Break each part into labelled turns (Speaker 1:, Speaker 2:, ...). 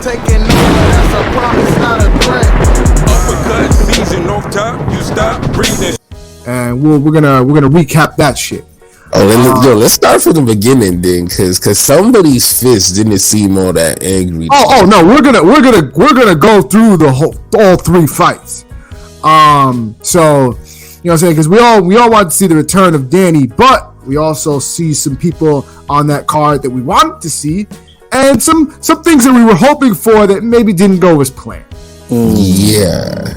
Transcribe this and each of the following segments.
Speaker 1: taking over, that's a promise, not a threat.
Speaker 2: Uppercut season off top, you stop breathing.
Speaker 3: And we're gonna recap that shit.
Speaker 4: Let's start from the beginning then, cause somebody's fist didn't seem all that angry.
Speaker 3: No, we're gonna go through all three fights. So you know what I'm saying, because we all want to see the return of Danny, but we also see some people on that card that we wanted to see, and some things that we were hoping for that maybe didn't go as planned.
Speaker 4: Yeah.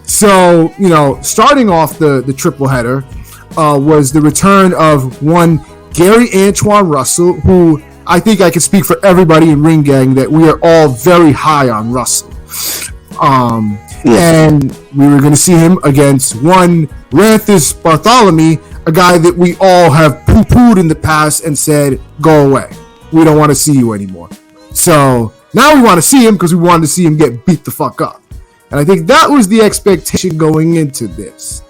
Speaker 3: So, you know, starting off the triple header was the return of one Gary Antoine Russell, who I think I can speak for everybody in Ring Gang that we are all very high on Russell. And we were going to see him against one Ranthus Bartholomew, a guy that we all have poo-pooed in the past and said, go away. We don't want to see you anymore. So now we want to see him because we wanted to see him get beat the fuck up. And I think that was the expectation going into this.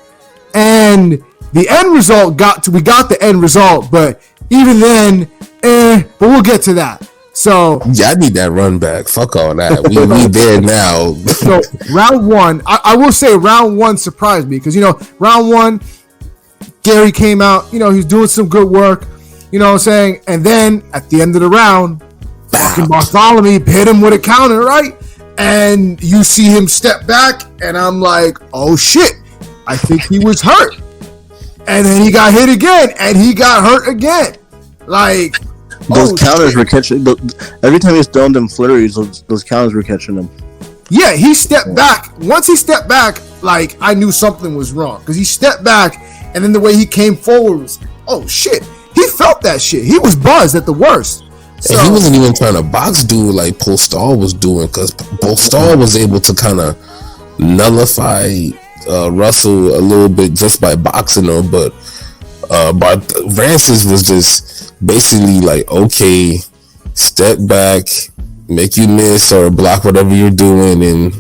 Speaker 3: And the end result we got the end result, but even then, but we'll get to that. So
Speaker 4: yeah, I need that run back. Fuck all that. We there now.
Speaker 3: So round one, I will say round one surprised me because, you know, round one, Gary came out, you know, he's doing some good work, you know what I'm saying? And then at the end of the round, fucking Bartholomew hit him with a counter, right? And you see him step back, and I'm like, oh shit, I think he was hurt. And then he got hit again, and he got hurt again. Like,
Speaker 5: those counters were catching. Every time he's throwing them flurries, those counters were catching him.
Speaker 3: Yeah, he stepped back. Once he stepped back, like, I knew something was wrong. Because he stepped back, and then the way he came forward was, oh shit. He felt that shit. He was buzzed at the worst. So,
Speaker 4: and he wasn't even trying to box dude like Polestar was doing, because Polestar was able to kind of nullify Russell a little bit just by boxing him, but Ranthus was just basically like, okay, step back, make you miss or block whatever you're doing and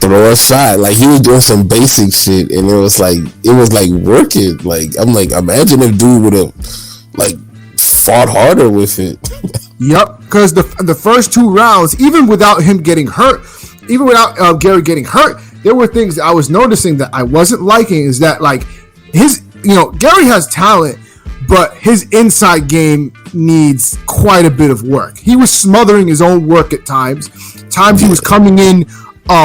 Speaker 4: throw a shot. Like, he was doing some basic shit, and it was like working. Like, I'm like, imagine if dude would have like fought harder with it.
Speaker 3: Yep, because the first two rounds, even without him getting hurt, even without Gary getting hurt, there were things that I was noticing that I wasn't liking. Is that, like, his, you know, Gary has talent, but his inside game needs quite a bit of work. He was smothering his own work at times. He was coming in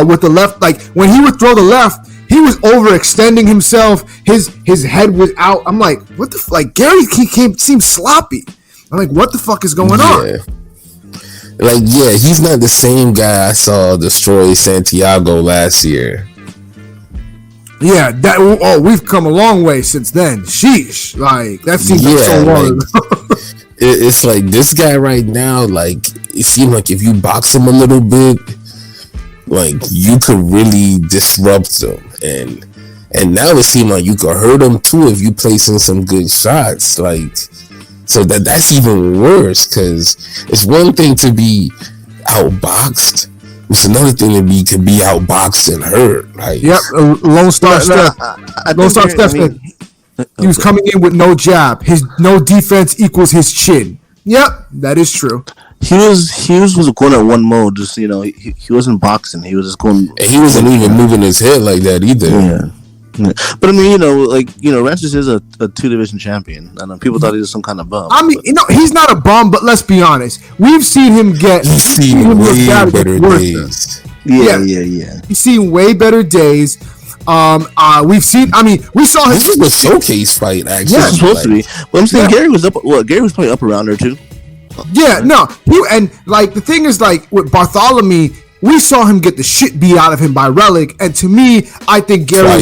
Speaker 3: with the left, like when he would throw the left, he was overextending himself. His head was out. I'm like, what the like? Gary, he seems sloppy. I'm like, what the fuck is going on?
Speaker 4: Like, yeah, he's not the same guy I saw destroy Santiago last year.
Speaker 3: Yeah, we've come a long way since then. Sheesh, like that seems like so long.
Speaker 4: Like, it's like this guy right now. Like, it seemed like if you box him a little bit, like, you could really disrupt him, and now it seems like you could hurt him too if you place in some good shots. Like, so that's even worse, because it's one thing to be outboxed, it's another thing to be outboxed and hurt. Like,
Speaker 3: yep, Lone Star Steph. Lone Star Steph. He was coming in with no jab. His no defense equals his chin. Yep, that is true.
Speaker 5: He was going at one mode. Just, you know, he wasn't boxing. He was just going.
Speaker 4: And he wasn't even moving his head like that either.
Speaker 5: Yeah. But I mean, you know, like, you know, Ranthus is a 2-division champion. I know people thought he was some kind of bum.
Speaker 3: I mean, you know, he's not a bum, but let's be honest. We've seen him
Speaker 4: way better days.
Speaker 5: Yeah.
Speaker 3: He's seen way better days. We've seen. I mean, we saw his.
Speaker 4: This was a showcase fight. Actually,
Speaker 5: yeah, it's supposed to be. But I'm saying Gary was up. Well, Gary was probably up around there too.
Speaker 3: Yeah, no, and like the thing is, like with Bartholomew, we saw him get the shit beat out of him by Relic, and to me, I think Gary.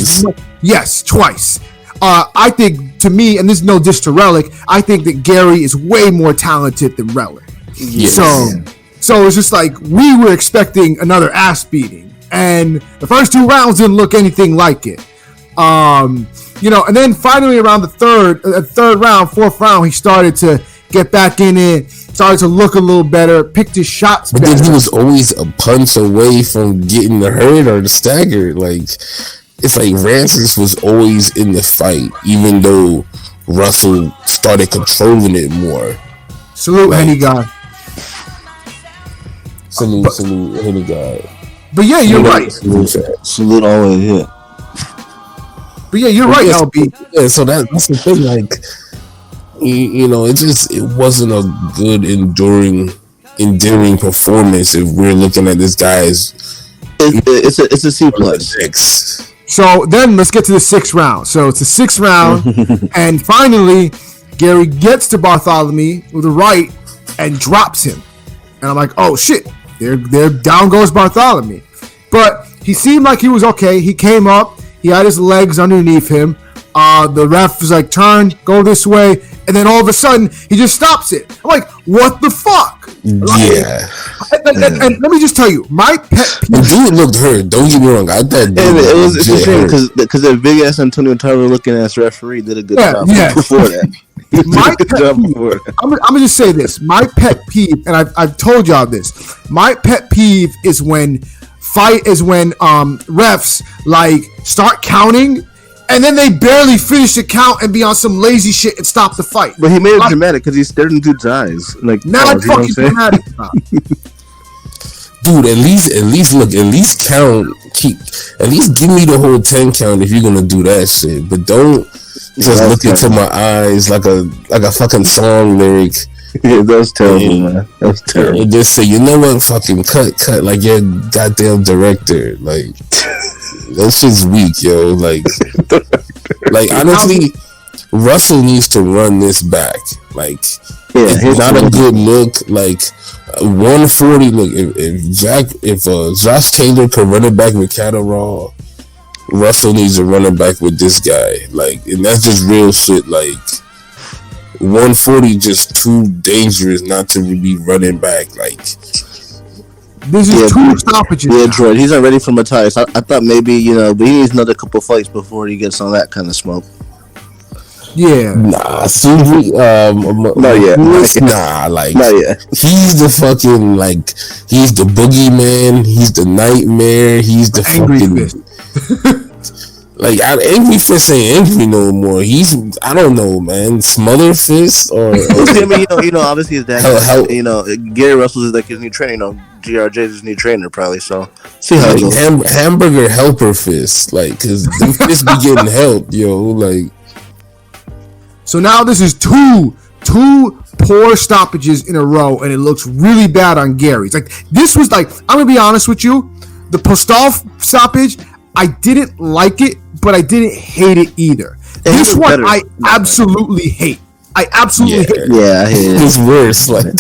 Speaker 3: Twice. I think, to me, and this is no diss to Relic, I think that Gary is way more talented than Relic.
Speaker 4: Yes.
Speaker 3: So it's just like we were expecting another ass beating, and the first two rounds didn't look anything like it. You know, and then finally around the fourth round, he started to get back in it, started to look a little better, picked his shots better.
Speaker 4: But then he was always a punch away from getting the hurt or the stagger. Like, it's like Ranthus was always in the fight, even though Russell started controlling it more.
Speaker 3: Salute, Henny God.
Speaker 4: Salute, hit a guy.
Speaker 3: But yeah, you're right.
Speaker 5: Salute always, yeah.
Speaker 3: But yeah, you're right, LB.
Speaker 4: Yeah, so that's the thing. Like, it wasn't a good, endearing performance. If we're looking at this guy's,
Speaker 5: it's a C+.
Speaker 3: So then let's get to the 6th round. So it's the 6th round, and finally, Gary gets to Bartholomew with the right and drops him. And I'm like, oh shit, there down goes Bartholomew. But he seemed like he was okay. He came up, he had his legs underneath him. The ref was like, turn, go this way. And then all of a sudden, he just stops it. I'm like, what the fuck?
Speaker 4: Yeah.
Speaker 3: And let me just tell you, my pet peeve.
Speaker 4: The dude looked hurt. Don't get me wrong. I thought
Speaker 5: it's a shame because that big ass Antonio Tyler looking ass referee did a good job before that.
Speaker 3: My pet peeve, I'm gonna just say this. My pet peeve, and I've told y'all this. My pet peeve is when refs like start counting. And then they barely finish the count and be on some lazy shit and stop the fight.
Speaker 5: But he made it dramatic because he stared into dude's eyes. Like,
Speaker 3: not fucking dramatic.
Speaker 4: Dude, at least count. At least give me the whole 10 count if you're gonna do that shit. But don't just look into my eyes like a fucking song lyric.
Speaker 5: Yeah, that was terrible, man. That was terrible.
Speaker 4: And just say, you know what, fucking cut like your goddamn director. Like, that shit's weak, yo. Like honestly, Russell needs to run this back. Like, it's not a good look. Like 140. Look, if Josh Taylor could run it back with Catterall, Russell needs to run it back with this guy. Like, and that's just real shit. Like, 140 just too dangerous not to be running back. Like,
Speaker 3: this is 2 stoppages.
Speaker 5: Yeah, Droid, he's not ready for Matthias. I thought maybe, but he needs another couple fights before he gets on that kind of smoke.
Speaker 3: Yeah.
Speaker 4: Nah, seriously,
Speaker 5: not yet.
Speaker 4: Nah, like, not yet. He's the fucking, like, he's the boogeyman, he's the nightmare, he's the
Speaker 3: angry
Speaker 4: fucking
Speaker 3: fist.
Speaker 4: Like, Angry Fist ain't angry no more. He's, I don't know, man, Smother Fist or
Speaker 5: I mean, obviously his dad. Gary Russell is like his new trainer. GRJ is his new trainer, probably. So see how it goes.
Speaker 4: Hamburger Helper Fist, like, because the fists be getting help, yo, like.
Speaker 3: So now this is two poor stoppages in a row, and it looks really bad on Gary's. Like, this was like, I'm gonna be honest with you, the Postol stoppage, I didn't like it, but I didn't hate it either. And this one better. I absolutely hate. I absolutely hate it.
Speaker 5: Yeah, I hate it.
Speaker 4: It's worse. Like,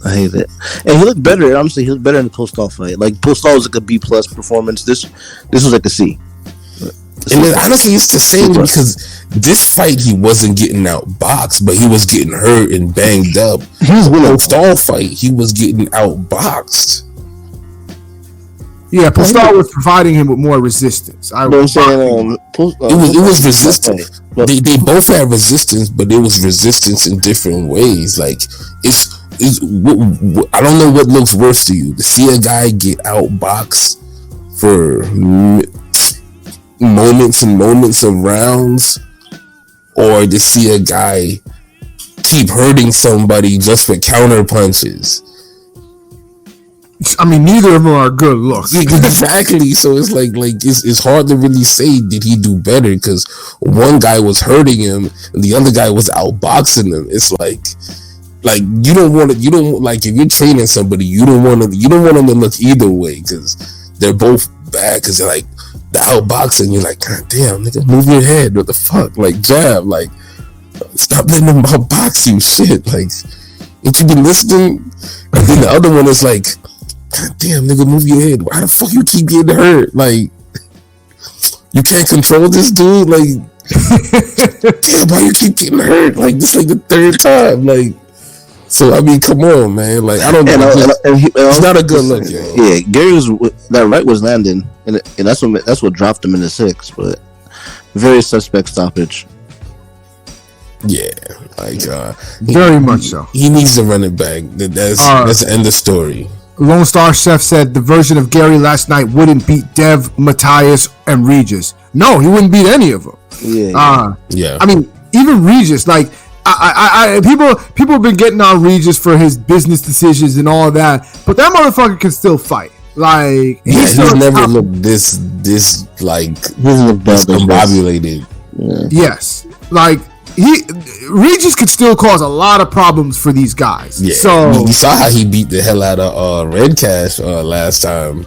Speaker 5: I hate it. And he looked better. Honestly, he looked better in the Postol fight. Like, Postol was like a B+ performance. This was like a C.
Speaker 4: And then honestly, it's the same because this fight he wasn't getting outboxed, but he was getting hurt and banged up. He was winning Postol fight. He was getting outboxed.
Speaker 3: Yeah, Postol was providing him with more resistance.
Speaker 4: It was resistance. They both had resistance, but it was resistance in different ways. Like, I don't know what looks worse to you: to see a guy get outboxed for moments and moments of rounds, or to see a guy keep hurting somebody just for counter punches.
Speaker 3: I mean, neither of them are good looks.
Speaker 4: Exactly. So it's like it's hard to really say did he do better because one guy was hurting him and the other guy was outboxing him. It's like you don't want if you're training somebody, you don't want them to look either way because they're both bad because they're like the outboxing. You're like, God damn, nigga, move your head. What the fuck? Like, jab. Like, stop letting them outbox you. Shit. Like, ain't you been listening? And then the other one is like, God damn, nigga, move your head. Why the fuck you keep getting hurt? Like, you can't control this dude? Like, damn, why you keep getting hurt? Like, this like the 3rd time. Like, so, I mean, come on, man. Like, I don't know. It's not a good look, yo.
Speaker 5: Yeah, Gary that right was landing, and that's what dropped him in the 6th, but very suspect stoppage.
Speaker 4: Yeah, like,
Speaker 3: very much so.
Speaker 4: He needs to run it back. That's the end of story.
Speaker 3: Lone Star Chef said the version of Gary last night wouldn't beat Dev, Matthias, and Regis. No, he wouldn't beat any of them.
Speaker 5: Yeah.
Speaker 3: I mean, even Regis, like, people have been getting on Regis for his business decisions and all that, but that motherfucker can still fight. Like
Speaker 4: he's never looked this like discombobulated.
Speaker 3: Yeah. Yes, like Regis could still cause a lot of problems for these guys.
Speaker 4: Yeah.
Speaker 3: So
Speaker 4: you saw how he beat the hell out of Red Cash last time.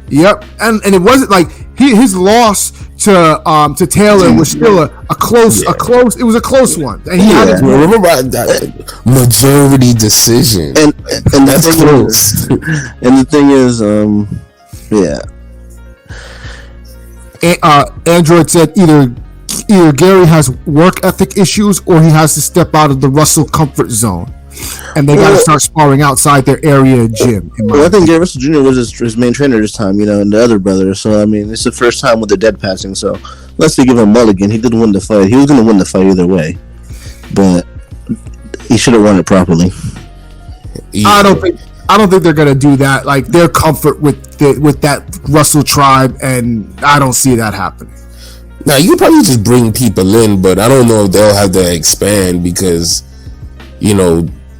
Speaker 3: Yep, and it wasn't like his loss to Taylor was still a close. It was a close one. And he had
Speaker 4: remember that majority decision,
Speaker 5: and
Speaker 4: that's close.
Speaker 5: And the thing is,
Speaker 3: Android said either Gary has work ethic issues or he has to step out of the Russell comfort zone, and they got to start sparring outside their area gym.
Speaker 5: I think Gary Russell Jr. was his main trainer this time, and the other brother. So I mean, it's the first time with the dead passing. So unless they give him a mulligan, he didn't win the fight. He was going to win the fight either way, but he should have won it properly.
Speaker 3: Yeah. I don't think they're going to do that. Like their comfort with that Russell tribe, and I don't see that happening.
Speaker 4: Now you probably just bring people in, but I don't know if they'll have to expand because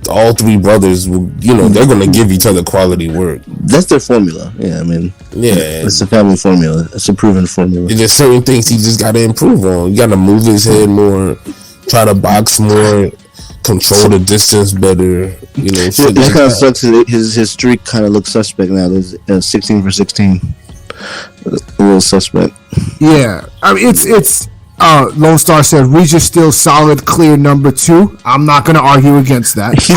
Speaker 4: all three brothers will, they're going to give each other quality work.
Speaker 5: That's their formula. Yeah, I mean, it's a family formula. It's a proven formula.
Speaker 4: There's certain things he just got to improve on. You got to move his head more, try to box more, control the distance better.
Speaker 5: It kind of sucks. His streak kind of looks suspect now. There's 16 for 16. A little suspect.
Speaker 3: Yeah, I mean it's. Lone Star said Regis still solid, clear number 2. I'm not going to argue against that.
Speaker 5: He's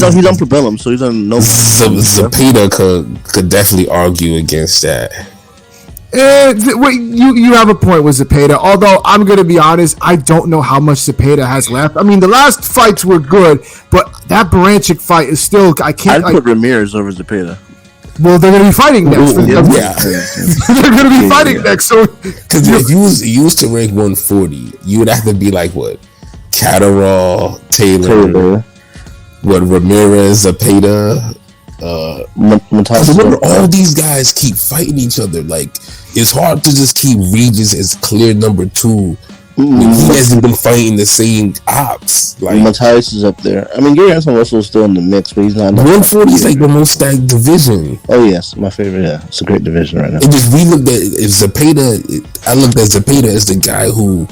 Speaker 5: on Probellum, so he's on no.
Speaker 4: Zepeda could definitely argue against that.
Speaker 3: You have a point with Zepeda. Although I'm going to be honest, I don't know how much Zepeda has left. I mean, the last fights were good, but that Baranchik fight is still.
Speaker 5: I'd put Ramirez over Zepeda.
Speaker 3: Well, they're going to be fighting next.
Speaker 4: Yeah.
Speaker 3: They're going to be fighting next. So,
Speaker 4: because if you used to rank 140, you would have to be like what? Catterall, Taylor, what? Ramirez, Zepeda. Remember, all these guys keep fighting each other. Like it's hard to just keep Regis as clear number 2. When he hasn't been fighting the same ops. Like
Speaker 5: Matthias is up there. I mean, Gary Russell is still in the mix, but he's not.
Speaker 4: 140 is like the most stacked division.
Speaker 5: Oh yes, my favorite. Yeah, it's a great division right now.
Speaker 4: I looked at Zepeda as the guy who,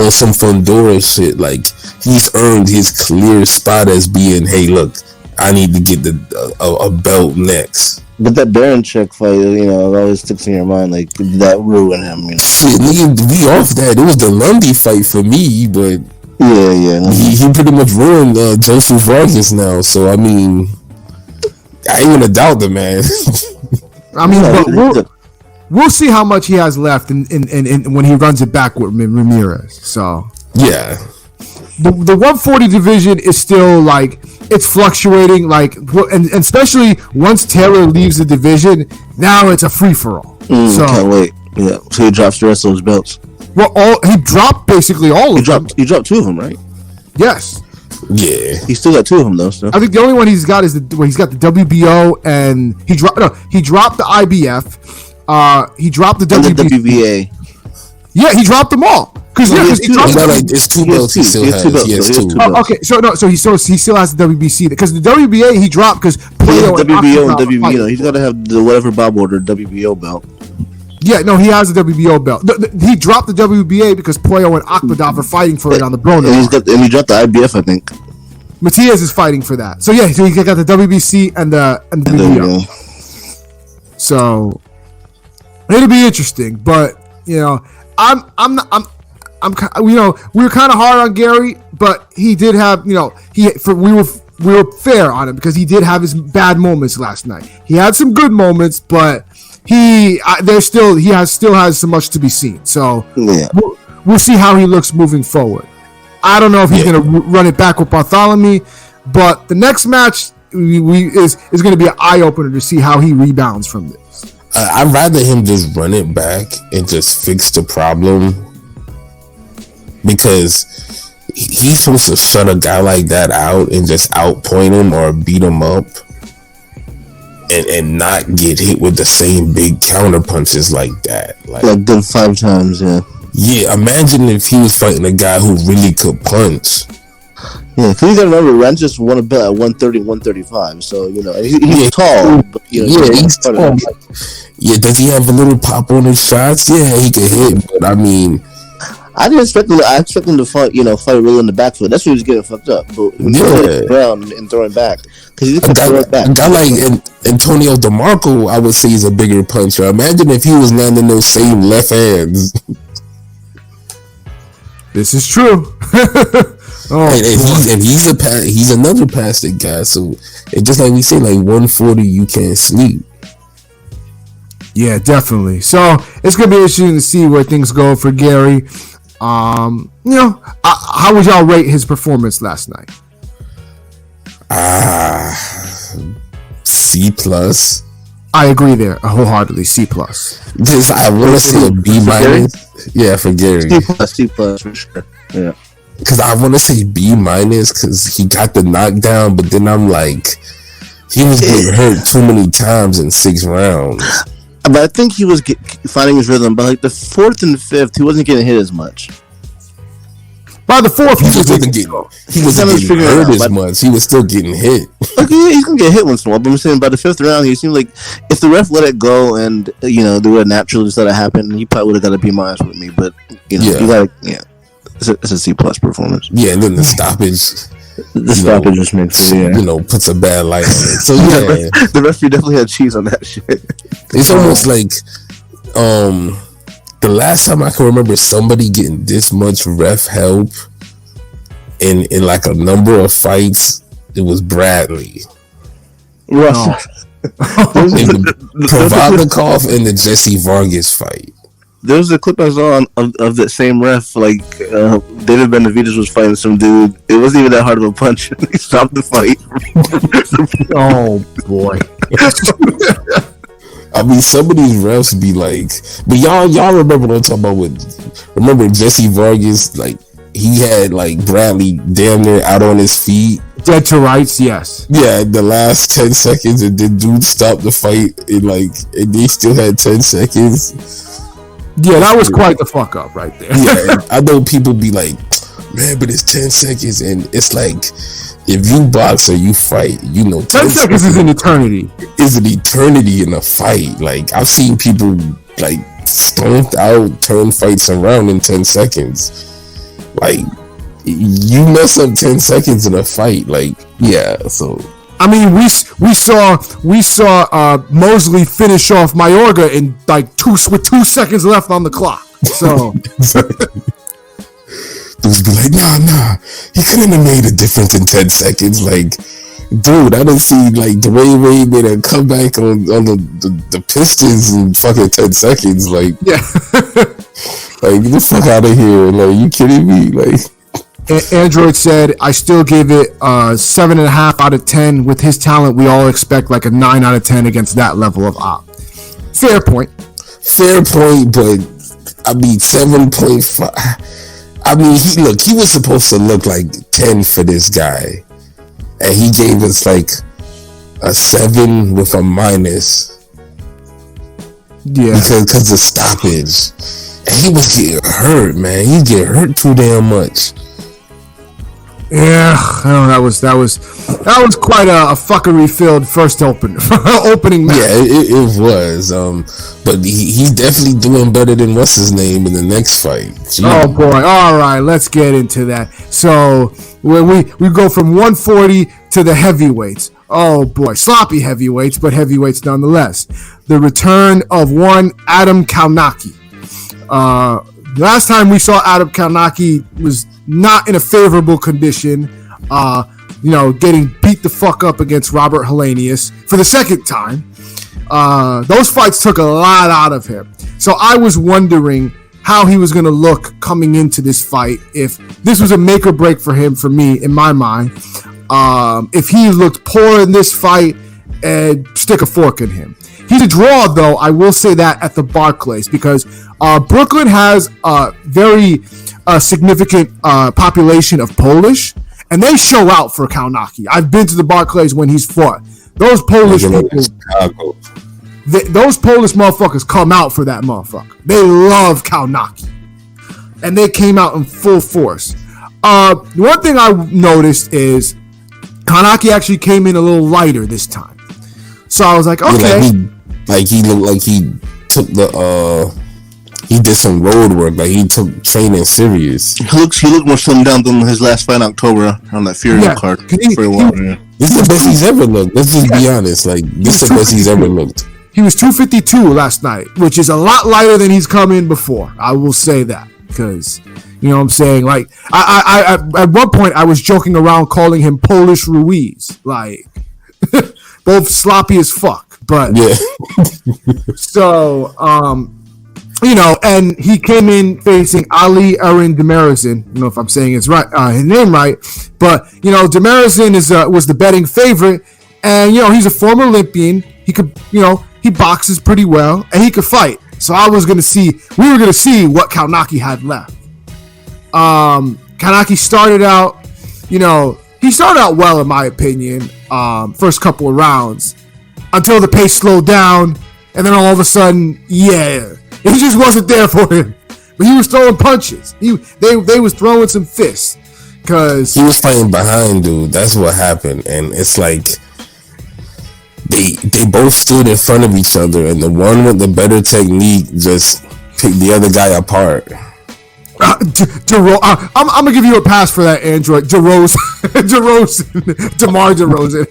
Speaker 4: on some Fundora shit, like he's earned his clear spot as being, hey, look, I need to get a belt next.
Speaker 5: But that Baranchik fight, it always sticks in your mind. Like that ruined him.
Speaker 4: Shit, nigga, be off that. It was the Lundy fight for me, but he pretty much ruined Joseph Vargas now. So I mean, I ain't gonna doubt the man.
Speaker 3: I mean, but we'll see how much he has left in when he runs it back with Ramirez. So
Speaker 4: yeah.
Speaker 3: The 140 division is still like it's fluctuating, like, and especially once Taylor leaves the division, now it's a free for all.
Speaker 5: So can't wait. Yeah, so he drops the rest of those belts.
Speaker 3: Well, he dropped basically all of them.
Speaker 5: He dropped 2 of them, right?
Speaker 3: Yes.
Speaker 4: Yeah,
Speaker 5: he still got 2 of them though. So.
Speaker 3: I think the only one he's got is he's got the WBO, and he dropped the IBF. He dropped the
Speaker 5: WBA.
Speaker 3: Yeah, he dropped them all.
Speaker 4: It's 2 belts. He still has 2.
Speaker 3: Okay, so he still has the WBC because the WBA he dropped because
Speaker 5: WBO and WBO. He's got to have the whatever Bob ordered WBO belt.
Speaker 3: Yeah, no, he has the WBO belt. He dropped the WBA because Pollo and Akmadov are fighting for it on the Broner.
Speaker 5: And he dropped the IBF, I think.
Speaker 3: Matias is fighting for that. So yeah, so he got the WBC and the WBO. So it'll be interesting, but we were kind of hard on Gary, but he did have, we were fair on him because he did have his bad moments last night. He had some good moments, but he still has so much to be seen. So we'll see how he looks moving forward. I don't know if he's going to run it back with Bartholomew, but the next match is going to be an eye opener to see how he rebounds from this.
Speaker 4: I'd rather him just run it back and just fix the problem. Because he's supposed to shut a guy like that out and just outpoint him or beat him up and not get hit with the same big counter punches like that.
Speaker 5: Like them 5 times, yeah.
Speaker 4: Yeah, imagine if he was fighting a guy who really could punch.
Speaker 5: Yeah, because you gotta remember, Rand just won a belt at 130, 135. So, you know, he's tall. But, you know,
Speaker 4: yeah, he's tall. Yeah, does he have a little pop on his shots? Yeah, he can hit, but I mean,
Speaker 5: I didn't expect him. I expect him to fight really in the back foot. That's where he was getting fucked up. But around and throwing back because he can throw it back.
Speaker 4: A guy like Antonio DeMarco, I would say, is a bigger puncher. Imagine if he was landing those same left hands.
Speaker 3: This is true.
Speaker 4: He's another plastic guy. So it's just like we say, like 140, you can't sleep.
Speaker 3: Yeah, definitely. So it's gonna be interesting to see where things go for Gary. You know, how would y'all rate his performance last night?
Speaker 4: C plus.
Speaker 3: I agree there wholeheartedly. C plus.
Speaker 4: This I want to say a B minus. Yeah, for Gary.
Speaker 5: C plus for sure. Yeah.
Speaker 4: Because I want to say B minus because he got the knockdown, but then I'm like, he was getting hurt too many times in 6 rounds.
Speaker 5: But I think he was finding his rhythm. But like the 4th and 5th, he wasn't getting hit as much.
Speaker 3: By the 4th,
Speaker 4: he wasn't getting hurt as much. He was still getting hit.
Speaker 5: Okay, yeah, he's gonna get hit once in a while. But I'm saying by the 5th round, he seemed like if the ref let it go and you know they would naturally just let it happen, he probably would have got a B minus with me. But you know, you gotta, it's a C plus performance.
Speaker 4: Yeah, and then the stoppage.
Speaker 5: The stoppage just makes it,
Speaker 4: you know, puts a bad light on it. So yeah,
Speaker 5: the referee definitely had cheese on that shit.
Speaker 4: It's almost like the last time I can remember somebody getting this much ref help in like a number of fights, it was Bradley.
Speaker 5: Russell.
Speaker 4: Provodnikov and the Jesse Vargas fight.
Speaker 5: There was a clip I saw of that same ref, like David Benavidez was fighting some dude. It wasn't even that hard of a punch. He stopped the fight.
Speaker 3: Oh boy.
Speaker 4: I mean, some of these refs be like, but y'all remember what I'm talking about? Remember Jesse Vargas? Like he had like Bradley damn near out on his feet,
Speaker 3: dead to rights. Yes.
Speaker 4: Yeah, the last 10 seconds, and then dude stopped the fight, and they still had 10 seconds.
Speaker 3: Yeah, that was quite the fuck up right there.
Speaker 4: Yeah, I know people be like, man, but it's 10 seconds, and it's like, if you box or you fight, you know,
Speaker 3: 10 seconds is an eternity.
Speaker 4: Is an eternity in a fight. Like, I've seen people, like, stomped out, turn fights around in 10 seconds. Like, you mess up 10 seconds in a fight, like, yeah, so...
Speaker 3: I mean, we saw Mosley finish off Mayorga in like 2 seconds left on the clock. So
Speaker 4: dudes be like, nah, he couldn't have made a difference in 10 seconds. Like, dude, I don't see like the way he made a comeback on the Pistons in fucking 10 seconds. Like,
Speaker 3: yeah,
Speaker 4: like get the fuck out of here. Like, you kidding me? Like.
Speaker 3: Android said, I still give it 7.5 out of 10. With his talent, we all expect like a 9 out of 10 against that level of op. Fair point,
Speaker 4: but I mean 7.5. I mean, he was supposed to look like 10 for this guy, and he gave us like a 7 with a minus.
Speaker 3: Yeah,
Speaker 4: because of stoppage, and he was getting hurt, man. He get hurt too damn much.
Speaker 3: Yeah, that was quite a fuckery-filled first opening match.
Speaker 4: Yeah, it was. But he's definitely doing better than what's his name in the next fight. Gee.
Speaker 3: Oh boy! All right, let's get into that. So we go from 140 to the heavyweights. Oh boy, sloppy heavyweights, but heavyweights nonetheless. The return of one Adam Kownacki. Last time we saw Adam Kownacki was not in a favorable condition, getting beat the fuck up against Robert Helenius for the second time. Those fights took a lot out of him. So I was wondering how he was going to look coming into this fight, if this was a make or break for him, for me, in my mind. If he looked poor in this fight, and stick a fork in him. He's a draw, though, I will say that, at the Barclays, because Brooklyn has a very significant population of Polish, and they show out for Kownacki. I've been to the Barclays when he's fought. Those Polish people, those Polish motherfuckers come out for that motherfucker. They love Kownacki. and they came out in full force. One thing I noticed is Kanaki actually came in a little lighter this time. So I was like, okay.
Speaker 4: He looked like he took he did some road work. Like he took training serious.
Speaker 5: He looked more slimmed down than his last fight in October on that Fury card for a while.
Speaker 4: This is the best he's ever looked. Let's just be honest. Like this is the best he's ever looked.
Speaker 3: He was 252 last night, which is a lot lighter than he's come in before. I will say that because, you know what I'm saying? Like, I at one point, I was joking around calling him Polish Ruiz. Like, both sloppy as fuck. But,
Speaker 4: yeah.
Speaker 3: So, you know, and he came in facing Ali Aaron Demirazin. You know if I'm saying his name right. But, you know, Demirazin was the betting favorite. And, you know, he's a former Olympian. He could, you know, he boxes pretty well, and he could fight. So we were going to see what Kaunaki had left. Kaunaki started out, you know, he started out well in my opinion, first couple of rounds, until the pace slowed down, and then all of a sudden, it just wasn't there for him. But he was throwing punches. They was throwing some fists, because
Speaker 4: he was fighting behind, dude. That's what happened, and it's like, They both stood in front of each other, and the one with the better technique just picked the other guy apart.
Speaker 3: I'm gonna give you a pass for that, Android. DeMar DeRozan.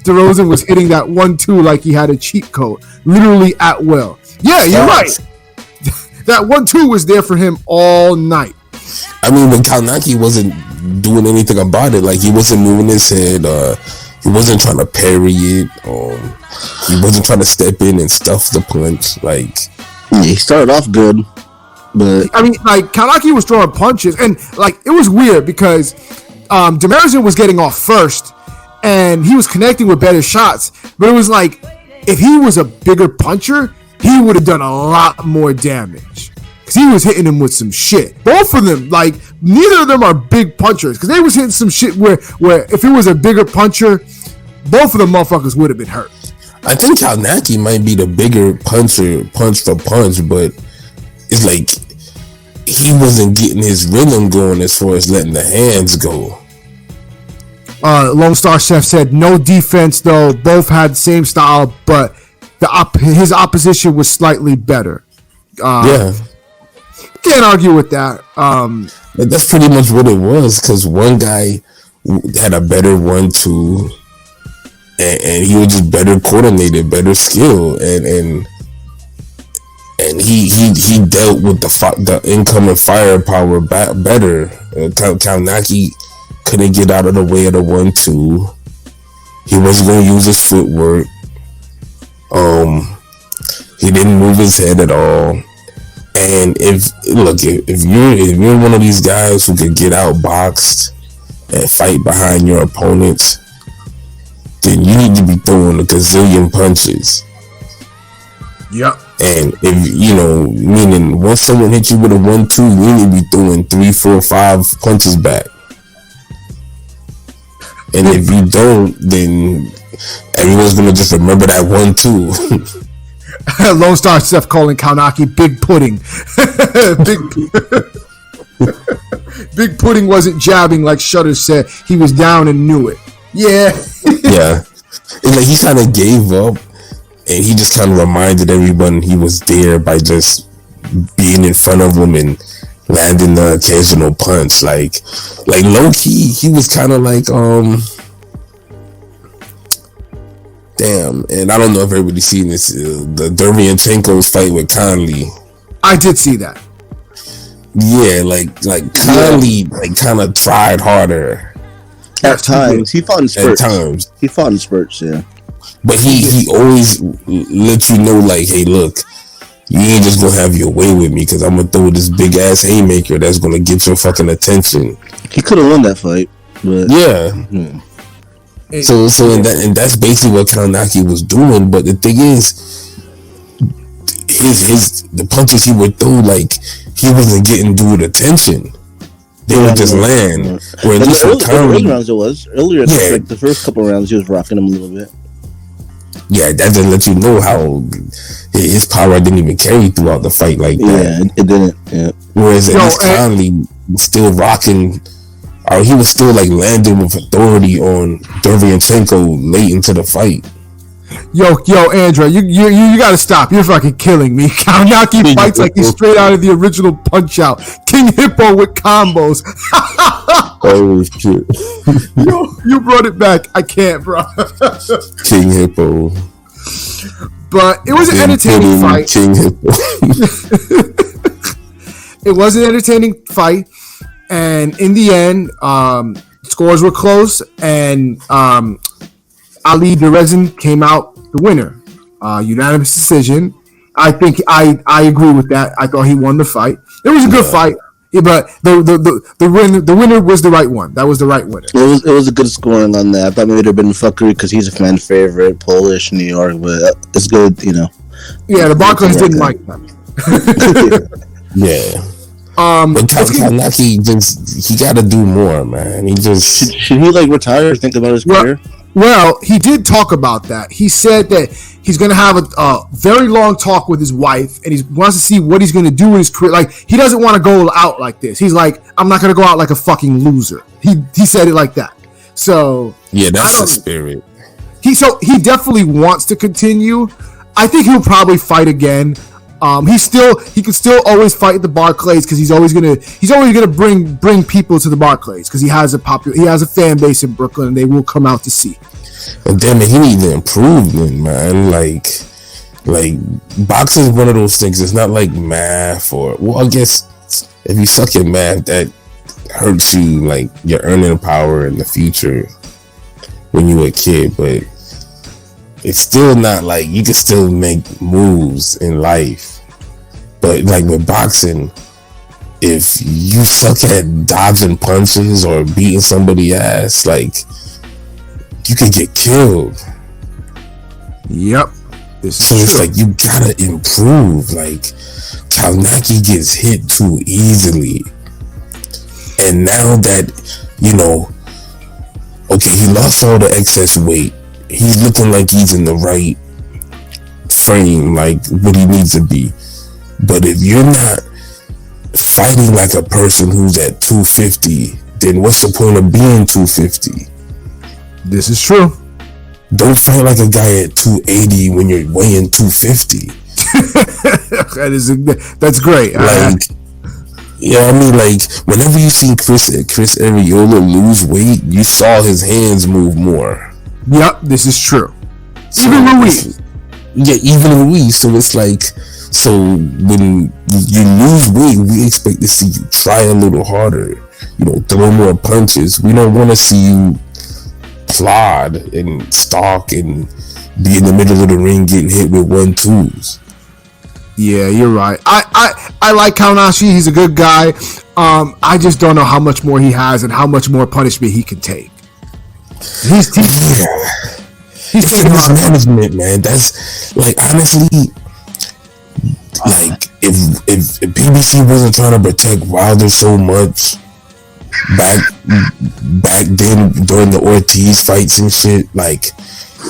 Speaker 3: DeRozan was hitting that 1-2 like he had a cheat code, literally at will. Yeah, you're right. That 1-2 was there for him all night.
Speaker 4: I mean, when Kaunaki wasn't doing anything about it, like he wasn't moving his head, he wasn't trying to parry it. He wasn't trying to step in and stuff the punch. Like,
Speaker 5: he started off good, but
Speaker 3: I mean, like Kaunaki was throwing punches, and like it was weird because Demirazin was getting off first, and he was connecting with better shots. But it was like if he was a bigger puncher, he would have done a lot more damage. Because he was hitting him with some shit. Both of them, like, neither of them are big punchers. Because they was hitting some shit where if it was a bigger puncher, both of them motherfuckers would have been hurt.
Speaker 4: I think Kaunaki might be the bigger puncher, punch for punch, but it's like he wasn't getting his rhythm going as far as letting the hands go.
Speaker 3: Lone Star Chef said, no defense, though. Both had the same style, but his opposition was slightly better.
Speaker 4: Yeah.
Speaker 3: Can't argue with that.
Speaker 4: That's pretty much what it was, because one guy had a better 1-2, and he was just better coordinated, better skill, and he dealt with the incoming firepower better. Kaunaki couldn't get out of the way of the 1-2. He wasn't going to use his footwork. He didn't move his head at all. And if you're one of these guys who could get outboxed and fight behind your opponents, then you need to be throwing a gazillion punches.
Speaker 3: Yep.
Speaker 4: And if meaning once someone hits you with a 1-2, you need to be throwing 3, 4, 5 punches back. And if you don't, then everyone's gonna just remember that 1-2.
Speaker 3: Lone Star Chef calling Kaunaki Big Pudding. Big Pudding wasn't jabbing like Shutter said. He was down and knew it. Yeah.
Speaker 4: Yeah. It's like he kind of gave up, and he just kind of reminded everyone he was there by just being in front of them and landing the occasional punch. Like low key, he was kind of like damn, and I don't know if everybody's seen this, the Derevyanchenko's fight with Conley.
Speaker 3: I did see that.
Speaker 4: Yeah, like Conley kind of tried harder.
Speaker 5: At times. He fought in spurts. Yeah.
Speaker 4: But he always let you know, like, hey, look, you ain't just gonna have your way with me, because I'm gonna throw this big ass haymaker that's gonna get your fucking attention.
Speaker 5: He could have won that fight, but
Speaker 4: yeah. Mm-hmm. So and that's basically what Kaunaki was doing. But the thing is, the punches he would throw, like, he wasn't getting due attention. They would just land.
Speaker 5: Yeah. Where early rounds it was. Earlier, like the first couple rounds, he was rocking him a little bit.
Speaker 4: Yeah, that didn't let you know how his power didn't even carry throughout the fight like that.
Speaker 5: Yeah, it didn't. Yeah.
Speaker 4: Whereas at least Conley still rocking, or he was still like landing with authority on Derevyanchenko late into the fight.
Speaker 3: Yo, Andra, you gotta stop. You're fucking killing me. Kaunaki fights like he's straight out of the original Punch Out. King Hippo with combos.
Speaker 4: Oh shit!
Speaker 3: Yo, you brought it back. I can't, bro.
Speaker 4: King Hippo.
Speaker 3: But it was an entertaining fight.
Speaker 4: King Hippo.
Speaker 3: It was an entertaining fight, and in the end, scores were close, and Ali Derezin came out the winner, unanimous decision. I think I agree with that. I thought he won the fight. It was a good fight, but the winner was the right one. That was the right winner.
Speaker 5: It was a good scoring on that. I thought maybe it'd have been fuckery because he's a fan favorite, Polish, New York, but it's good, you know.
Speaker 3: Yeah, the Barclays didn't like that.
Speaker 4: Yeah. But Kaunaki he got to do more, man. He just
Speaker 5: should he like retire or think about his career?
Speaker 3: Well, he did talk about that. He said that he's going to have a very long talk with his wife, and he wants to see what he's going to do with his career. Like, he doesn't want to go out like this. He's like, I'm not going to go out like a fucking loser. He said it like that. So
Speaker 4: yeah, that's the spirit.
Speaker 3: He definitely wants to continue. I think he'll probably fight again. He could still always fight at the Barclays because he's always gonna bring people to the Barclays because he has a fan base in Brooklyn and they will come out to see.
Speaker 4: And damn it, he needs improvement, man. Like boxing is one of those things. It's not like math I guess if you suck at math, that hurts you like your earning power in the future when you were a kid, but it's still not like you can still make moves in life. But like with boxing, if you suck at dodging punches or beating somebody's ass, like you can get killed.
Speaker 3: Yep.
Speaker 4: So it's like you gotta improve. Like Kaunaki gets hit too easily. And now that, okay, he lost all the excess weight. He's looking like he's in the right frame, like what he needs to be. But if you're not fighting like a person who's at 250, then what's the point of being 250?
Speaker 3: This is true.
Speaker 4: Don't fight like a guy at 280 when you're weighing 250.
Speaker 3: That's great.
Speaker 4: I mean, like whenever you see Chris Arreola lose weight, you saw his hands move more.
Speaker 3: Yep, this is true. Even Ruiz.
Speaker 4: Yeah, even Ruiz. So it's like, so when you lose weight, we expect to see you try a little harder, throw more punches. We don't want to see you plod and stalk and be in the middle of the ring getting hit with 1-2s.
Speaker 3: Yeah, you're right. I like Kaunaki. He's a good guy. I just don't know how much more he has and how much more punishment he can take. He's taking a lot of
Speaker 4: management, man. That's like, honestly, like if PBC wasn't trying to protect Wilder so much back then during the Ortiz fights and shit, like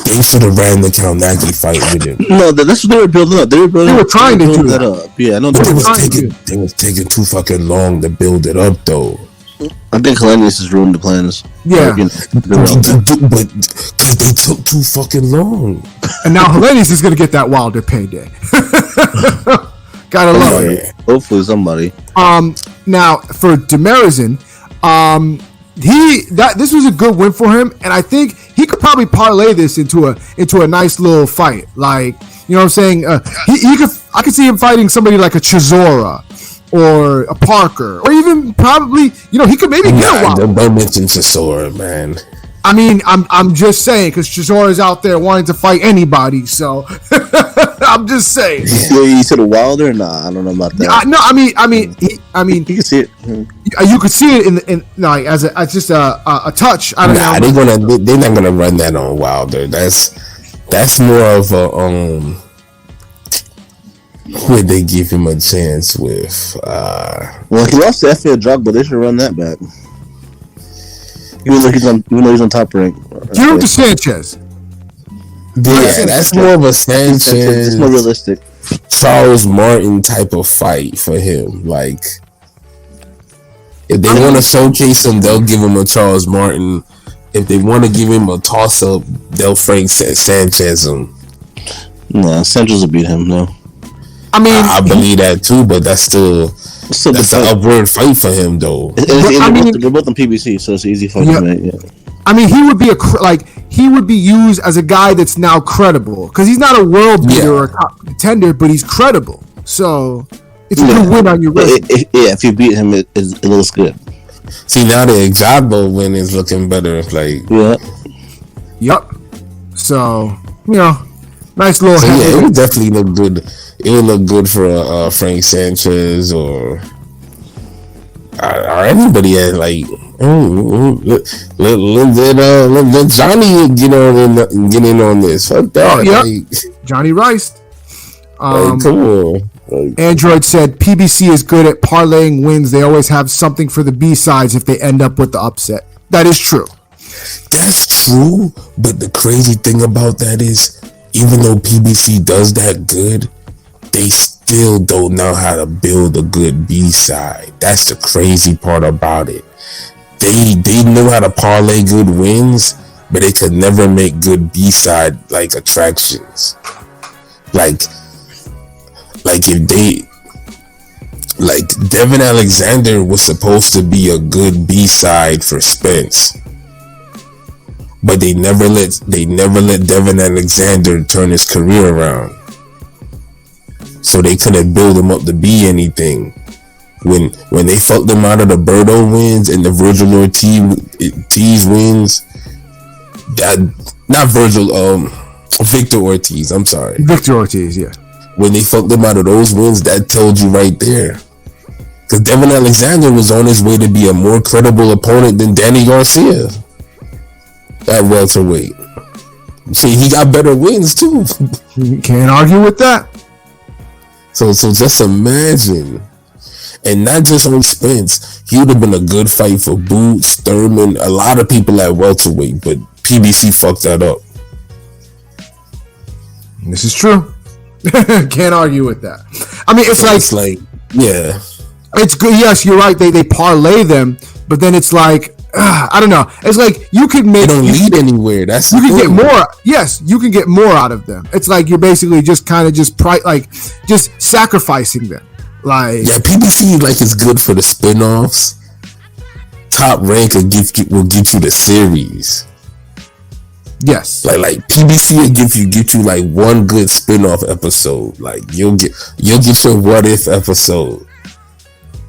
Speaker 4: they should have ran the Kaunaki fight with him.
Speaker 5: No, that's what they were building up. They were
Speaker 3: trying to do that
Speaker 5: up. Yeah, I know.
Speaker 4: They was taking too fucking long to build it up, though.
Speaker 5: I think Hellenius has ruined the plans.
Speaker 3: Yeah,
Speaker 4: but because they took too fucking long.
Speaker 3: And now Hellenius is gonna get that Wilder payday. Gotta love it.
Speaker 5: Hopefully somebody.
Speaker 3: Now for Demerizin, this was a good win for him, and I think he could probably parlay this into a nice little fight. Like, you know what I'm saying? I could see him fighting somebody like a Chisora or a Parker, or even probably, he could maybe get a Wilder.
Speaker 4: Don't mention Chisora, man.
Speaker 3: I mean, I'm just saying, because Chisora's out there wanting to fight anybody, so I'm just saying.
Speaker 5: Yeah, you said a Wilder? Nah, I don't know about that.
Speaker 3: No, I mean,
Speaker 5: you can see it.
Speaker 3: You could see it in like as just a touch. I don't know.
Speaker 4: They're not gonna run that on Wilder. That's more of a would they give him a chance with?
Speaker 5: Well, he lost to FA drug, but they should run that back. Even though he's on top rank.
Speaker 3: Give him to Sanchez.
Speaker 4: Yeah, that's more of a Sanchez.
Speaker 5: It's more realistic.
Speaker 4: Charles Martin type of fight for him. Like, if they want to showcase him, they'll give him a Charles Martin. If they want to give him a toss up, they'll Frank Sanchez him.
Speaker 5: No, Sanchez will beat him. No,
Speaker 3: I mean,
Speaker 4: I believe that too, but that's an upward fight for him, though.
Speaker 5: They're both on PBC, so it's an easy fight to make. Yeah.
Speaker 3: I mean, he would be used as a guy that's now credible because he's not a world beater or a top contender, but he's credible. So it's a good win on your resume.
Speaker 5: If you beat him, it looks good.
Speaker 4: See, now the Exabo win is looking better. Like,
Speaker 3: Yep. So nice little.
Speaker 4: So it would definitely look good. It would look good for Frank Sanchez or everybody. Like, let Johnny get in on this. Fuck that.
Speaker 3: Like, Johnny Rice.
Speaker 4: Come on. Like,
Speaker 3: Android said PBC is good at parlaying wins. They always have something for the B-sides if they end up with the upset. That is true.
Speaker 4: That's true, but the crazy thing about that is, even though PBC does that good, they still don't know how to build a good B-side. That's the crazy part about it. They know how to parlay good wins, but they could never make good B-side like attractions. Like if they, like Devin Alexander was supposed to be a good B-side for Spence, but they never let Devin Alexander turn his career around, so they couldn't build him up to be anything. When they fucked them out of the Birdo wins and the Virgil Ortiz wins, Victor Ortiz. I'm sorry,
Speaker 3: Victor Ortiz. Yeah.
Speaker 4: When they fucked them out of those wins, that told you right there. Because Devin Alexander was on his way to be a more credible opponent than Danny Garcia at welterweight. See, he got better wins too.
Speaker 3: You can't argue with that.
Speaker 4: So just imagine. And not just on Spence, he would have been a good fight for Boots, Thurman, a lot of people at welterweight, but PBC fucked that up.
Speaker 3: This is true. Can't argue with that. I mean, it's like
Speaker 4: yeah,
Speaker 3: it's good. Yes, you're right. They parlay them, but then it's like I don't know. It's like you could make.
Speaker 4: They don't lead anywhere. That's
Speaker 3: you can get more. Yes, you can get more out of them. It's like you're basically just kind of just sacrificing them. Like
Speaker 4: PBC is good for the spin-offs. Top Rank will get you the series.
Speaker 3: Yes,
Speaker 4: like PBC will get you like one good spin-off episode. Like you'll get your what if episode,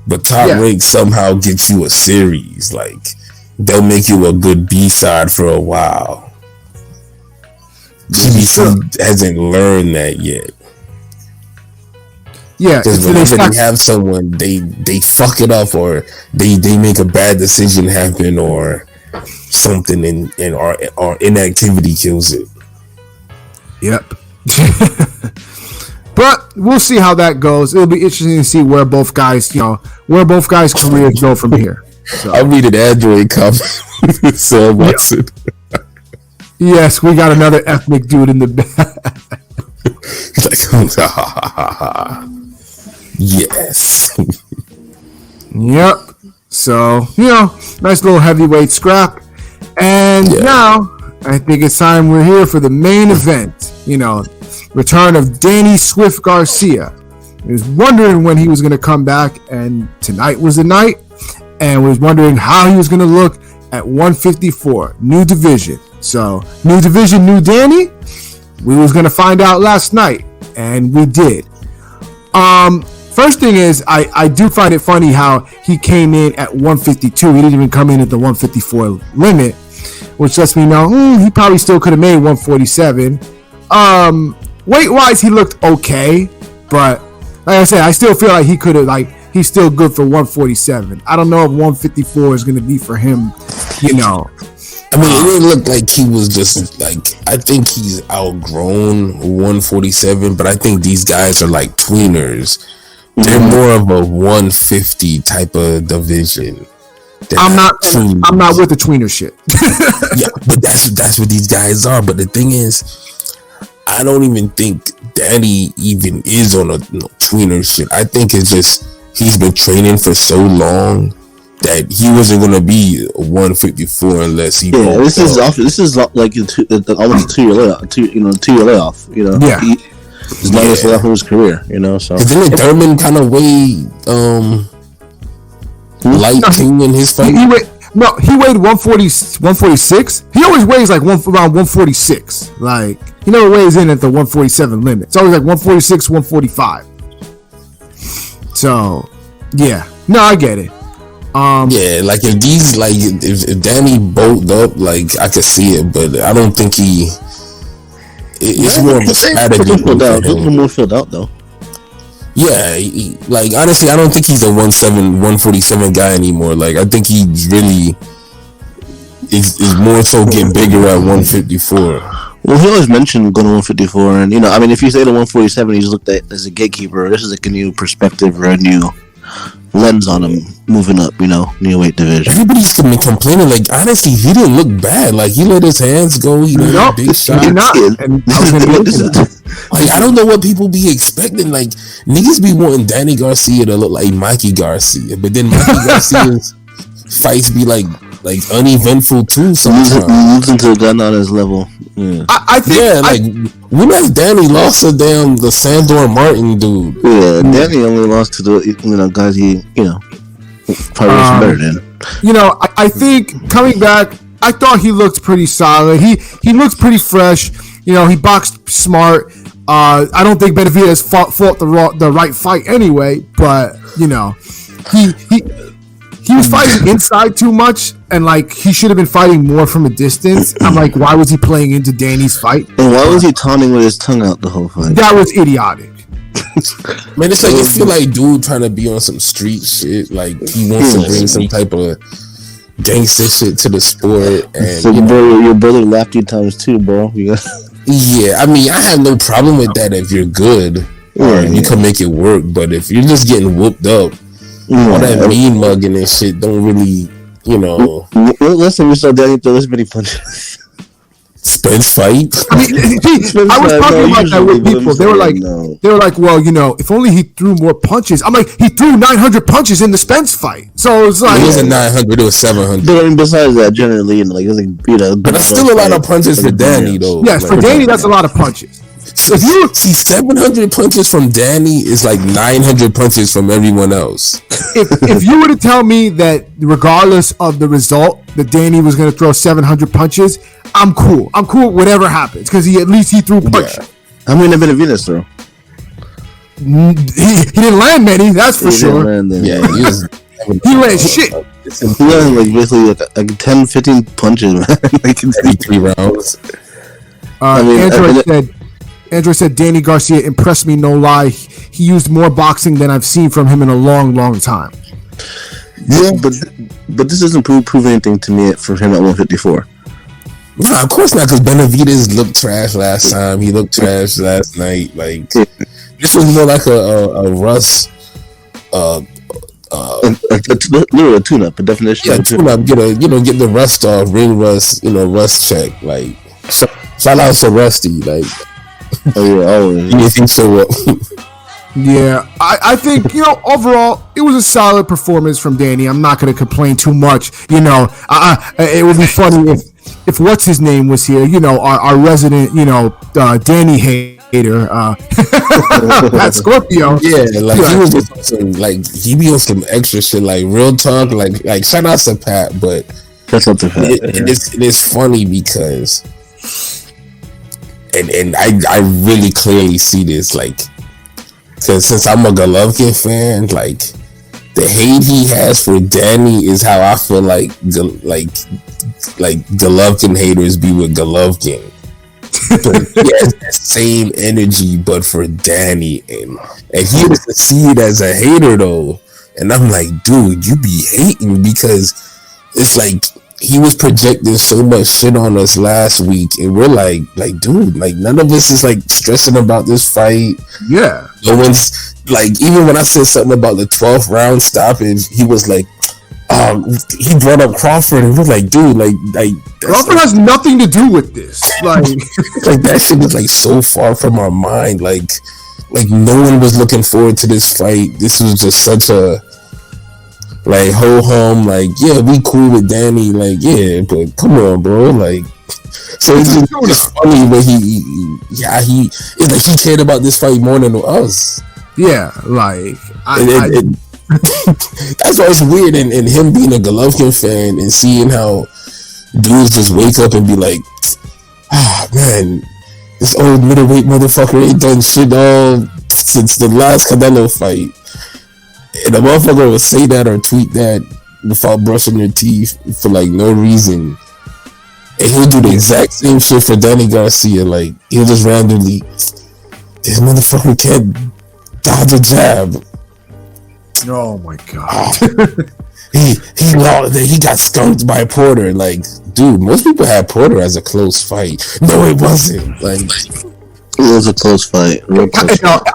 Speaker 4: but Top Rank somehow gets you a series. Like they'll make you a good B-side for a while. PBC hasn't learned that yet.
Speaker 3: Yeah,
Speaker 4: because whenever they have someone, they fuck it up, or they make a bad decision happen, or something in our inactivity kills it.
Speaker 3: Yep. But we'll see how that goes. It'll be interesting to see where both guys careers go from here. So.
Speaker 4: I'll read an Android comment. So Watson.
Speaker 3: Yes, we got another ethnic dude in the back.
Speaker 4: Yes.
Speaker 3: Yep. So, nice little heavyweight scrap. And now, I think it's time we're here for the main event. Return of Danny Swift Garcia. He was wondering when he was going to come back, and tonight was the night. And was wondering how he was going to look at 154. New division. So, new division, new Danny. We was going to find out last night, and we did. First thing is, I do find it funny how he came in at 152. He didn't even come in at the 154 limit, which lets me know he probably still could have made 147. Weight-wise, he looked okay, but like I said, I still feel like he could have, he's still good for 147. I don't know if 154 is going to be for him,
Speaker 4: I mean, it didn't look like he was just I think he's outgrown 147, but I think these guys are like tweeners. They're more of a 150 type of division.
Speaker 3: I'm not with the tweener shit.
Speaker 4: Yeah, but that's what these guys are. But the thing is, I don't even think Danny even is on a tweener shit. I think it's just he's been training for so long that he wasn't gonna be a 154 unless he.
Speaker 5: Yeah, this is like almost a 2 year layoff. 2 year layoff. You know.
Speaker 3: Yeah.
Speaker 5: It's not just layoff of his career. You know. So.
Speaker 4: Didn't Thurman kind of weigh light too in his fight?
Speaker 3: He weighed 146. He always weighs like around 146. Like he never weighs in at the 147 limit. It's always like 146, 145. So, yeah. No, I get it.
Speaker 4: Yeah, like if Danny bolted up, like I could see it, but I don't think he. It's more of a strategy.
Speaker 5: A little more filled out though.
Speaker 4: Yeah, like honestly, I don't think he's a 147 guy anymore. Like I think he really is more so getting bigger at 154.
Speaker 5: Well, he always mentioned going to 154, and I mean, if you say to 147, he's looked at as a gatekeeper. This is like a new perspective or a new lens on him moving up, new weight division.
Speaker 4: Everybody's been complaining. Like honestly, he didn't look bad. Like he let his hands go. He made a big shot. Like I don't know what people be expecting. Like niggas be wanting Danny Garcia to look like Mikey Garcia, but then Mikey Garcia's fights be like uneventful too. Sometimes
Speaker 5: losing to a gun on his level. Yeah.
Speaker 3: I think
Speaker 4: when has Danny lost to the Sandor Martin dude?
Speaker 5: Yeah, Danny only lost to the guys he probably was better than.
Speaker 3: I think coming back, I thought he looked pretty solid. He looks pretty fresh. He boxed smart. I don't think Benavidez fought the right fight anyway, but he was fighting inside too much, and like he should have been fighting more from a distance. I'm like, why was he playing into Danny's fight?
Speaker 5: And why was he taunting with his tongue out the whole fight?
Speaker 3: That was idiotic.
Speaker 4: Man, it's like you feel like dude trying to be on some street shit. Like he wants to bring some type of gangster shit to the sport. And
Speaker 5: so your brother laughed you times two, bro.
Speaker 4: Yeah, I mean, I have no problem with that if you're good or you can make it work. But if you're just getting whooped up, all that mean mugging and shit don't really,
Speaker 5: Last time we saw Danny throw this many punches.
Speaker 4: Spence fight.
Speaker 3: I mean, I was talking about that with people. They were like, well, if only he threw more punches. I'm like, he threw 900 punches in the Spence fight. So it's like
Speaker 4: it wasn't 900, it was 700.
Speaker 5: But I mean, besides that, generally, it was
Speaker 4: but that's still a lot of punches for Danny, though.
Speaker 3: Yes, for Danny, that's a lot of punches.
Speaker 4: So if you see 700 punches from Danny is like 900 punches from everyone else.
Speaker 3: If you were to tell me that regardless of the result that Danny was going to throw 700 punches, I'm cool. I'm cool whatever happens because at least he threw punches.
Speaker 5: Yeah. How many Benavidez throw?
Speaker 3: He didn't land many, that's for sure. He landed shit.
Speaker 5: He landed like basically like 10, 15 punches, man. Like in
Speaker 4: 3 rounds.
Speaker 3: Android said Danny Garcia impressed me, no lie. He used more boxing than I've seen from him in a long, long time.
Speaker 5: Yeah, but this doesn't prove anything to me for him at 154.
Speaker 4: No, of course not, because Benavidez looked trash last time. He looked trash last night. Like this was more like a Russ,
Speaker 5: literally a tune-up, a definition.
Speaker 4: Yeah, tune-up. Get the rust off, ring rust. Rust check. Like shout out to Rusty. Like.
Speaker 5: Oh yeah, always.
Speaker 4: You think so?
Speaker 3: Yeah, I think overall it was a solid performance from Danny. I'm not going to complain too much. It would be funny if what's his name was here. Our resident Danny hater, Pat Scorpio.
Speaker 4: Yeah, like he was just on some, like he be on some extra shit. Like real talk. Like shout out to Pat, but
Speaker 5: that's not the Pat.
Speaker 4: It is funny because. And I really clearly see this, like, because since I'm a Golovkin fan, like, the hate he has for Danny is how I feel like Golovkin haters be with Golovkin. But he has that same energy, but for Danny, and he doesn't see it as a hater though. And I'm like, dude, you be hating because it's like. He was projecting so much shit on us last week, and we're like, dude, like none of us is like stressing about this fight.
Speaker 3: Yeah,
Speaker 4: no one's like, even when I said something about the 12th round stoppage, he was like, he brought up Crawford, and we're like, dude, like
Speaker 3: Crawford has nothing to do with this. Like,
Speaker 4: like that shit was like so far from our mind. Like no one was looking forward to this fight. This was just such a like ho hum. Like, yeah, we cool with Danny. Like, yeah, but come on, bro. Like, so it's just funny when it's like he cared about this fight more than us.
Speaker 3: Yeah, like
Speaker 4: that's why it's weird, and him being a Golovkin fan and seeing how dudes just wake up and be like, man, this old middleweight motherfucker ain't done shit all since the last Canelo fight, and a motherfucker will say that or tweet that without brushing their teeth for like no reason, and he'll do the exact same shit for Danny Garcia. Like, he'll just randomly, this motherfucker can't dodge a jab.
Speaker 3: Oh my god.
Speaker 4: He got skunked by Porter. Like, dude, most people had Porter as a close fight. No, it wasn't. Like,
Speaker 5: it was a close fight.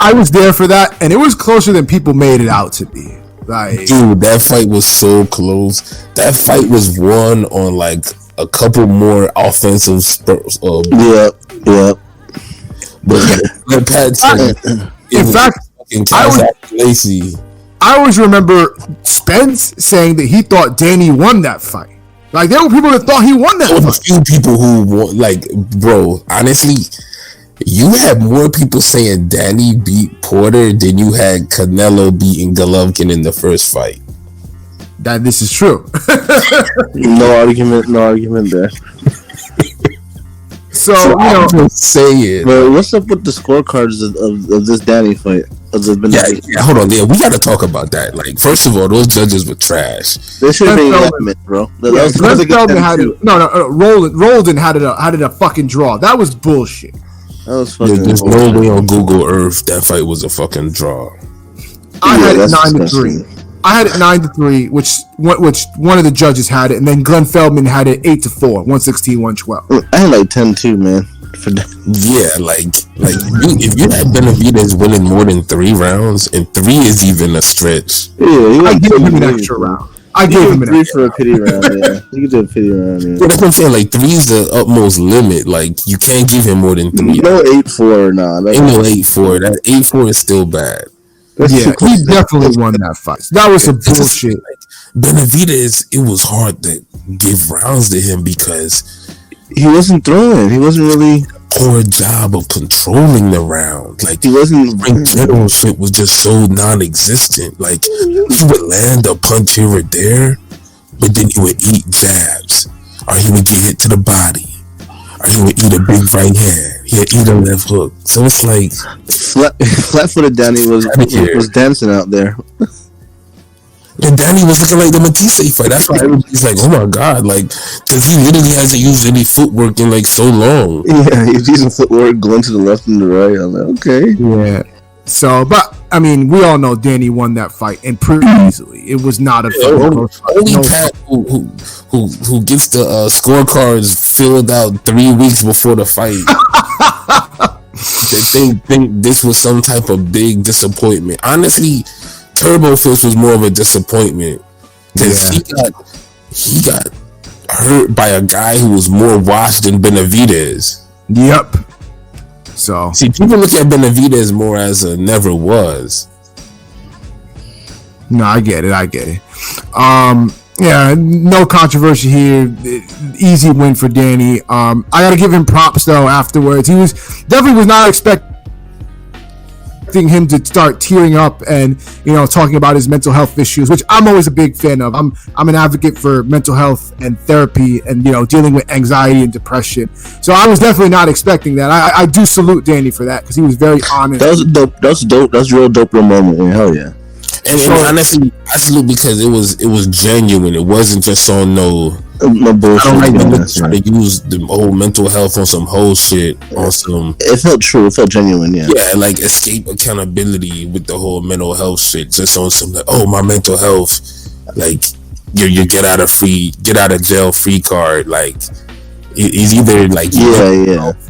Speaker 3: I was there for that, and it was closer than people made it out to be. Like,
Speaker 4: dude, that fight was so close. That fight was won on like a couple more offensive spurts.
Speaker 5: Yeah.
Speaker 4: But Pat said,
Speaker 3: in fact, I always remember Spence saying that he thought Danny won that fight. Like, there were people that thought he won that fight.
Speaker 4: There were a few people who won. Like, bro, honestly, you had more people saying Danny beat Porter than you had Canelo beating Golovkin in the first fight.
Speaker 3: That this is true.
Speaker 5: No argument there.
Speaker 3: So you know,
Speaker 4: just say it.
Speaker 5: But what's up with the scorecards of this Danny fight?
Speaker 4: Yeah, hold on. Yeah, we got to talk about that. Like, first of all, those judges were trash.
Speaker 5: They should have been 11, bro.
Speaker 3: Glenn Feldman had it. No. Roldan had it a fucking draw. That was bullshit.
Speaker 5: That was fucking.
Speaker 4: There's no way on Google Earth that fight was a fucking draw.
Speaker 3: I had it 9-3. I had it 9-3, which one of the judges had it, and then Glenn Feldman had it 8-4, 116-112.
Speaker 5: I had like 10-2, man.
Speaker 4: Yeah, like if you had Benavidez winning more than 3 rounds, and 3 is even a stretch.
Speaker 5: Yeah,
Speaker 3: I gave him an extra round. I gave him an
Speaker 5: 3
Speaker 3: extra
Speaker 5: for a pity round. Yeah, you could do a pity round. Yeah,
Speaker 4: that's what I'm saying. Like, 3 is the utmost limit. Like, you can't give him more than 3.
Speaker 5: No 8-4, nah.
Speaker 4: Ain't no 8-4. That 8-4 is still bad.
Speaker 3: Yeah, he definitely won that fight. That was some bullshit.
Speaker 4: Like, Benavidez, it was hard to give rounds to him because
Speaker 5: he wasn't throwing. He wasn't really
Speaker 4: poor job of controlling the round. Like,
Speaker 5: he wasn't.
Speaker 4: Ring generalship was just so non-existent. Like, he would land a punch here or there, but then he would eat jabs, or he would get hit to the body, or he would eat a big right hand. He'd eat a left hook. So it's like
Speaker 5: flat-footed Danny was dancing out there.
Speaker 4: And Danny was looking like the Matisse fight. That's why everybody's like, oh my god, like, because he literally hasn't used any footwork in like so long.
Speaker 5: Yeah, he's using footwork going to the left and the right. I'm like, okay.
Speaker 3: Yeah. So, but I mean, we all know Danny won that fight and pretty easily. It was not a
Speaker 4: only Pat who gets the scorecards filled out 3 weeks before the fight. They think this was some type of big disappointment. Honestly, Turbo Fist was more of a disappointment because he got hurt by a guy who was more washed than Benavidez.
Speaker 3: Yep. So
Speaker 4: see, people look at Benavidez more as a never was.
Speaker 3: No, I get it. Yeah, no controversy here. Easy win for Danny. I gotta give him props though. Afterwards, he definitely was not expecting him to start tearing up and talking about his mental health issues, which I'm always a big fan of. I'm an advocate for mental health and therapy and dealing with anxiety and depression. So I was definitely not expecting that. I do salute Danny for that because he was very honest.
Speaker 5: That was dope. That's dope. That's a real dope moment. Man. Hell yeah.
Speaker 4: And honestly, I salute because it was genuine. It wasn't just on no bullshit. I don't like them trying to use the whole mental health on some whole shit on some.
Speaker 5: It felt true. It felt genuine. Yeah.
Speaker 4: Yeah, like escape accountability with the whole mental health shit. Just on some like, oh, my mental health, like you get out of jail free card. Like it's either like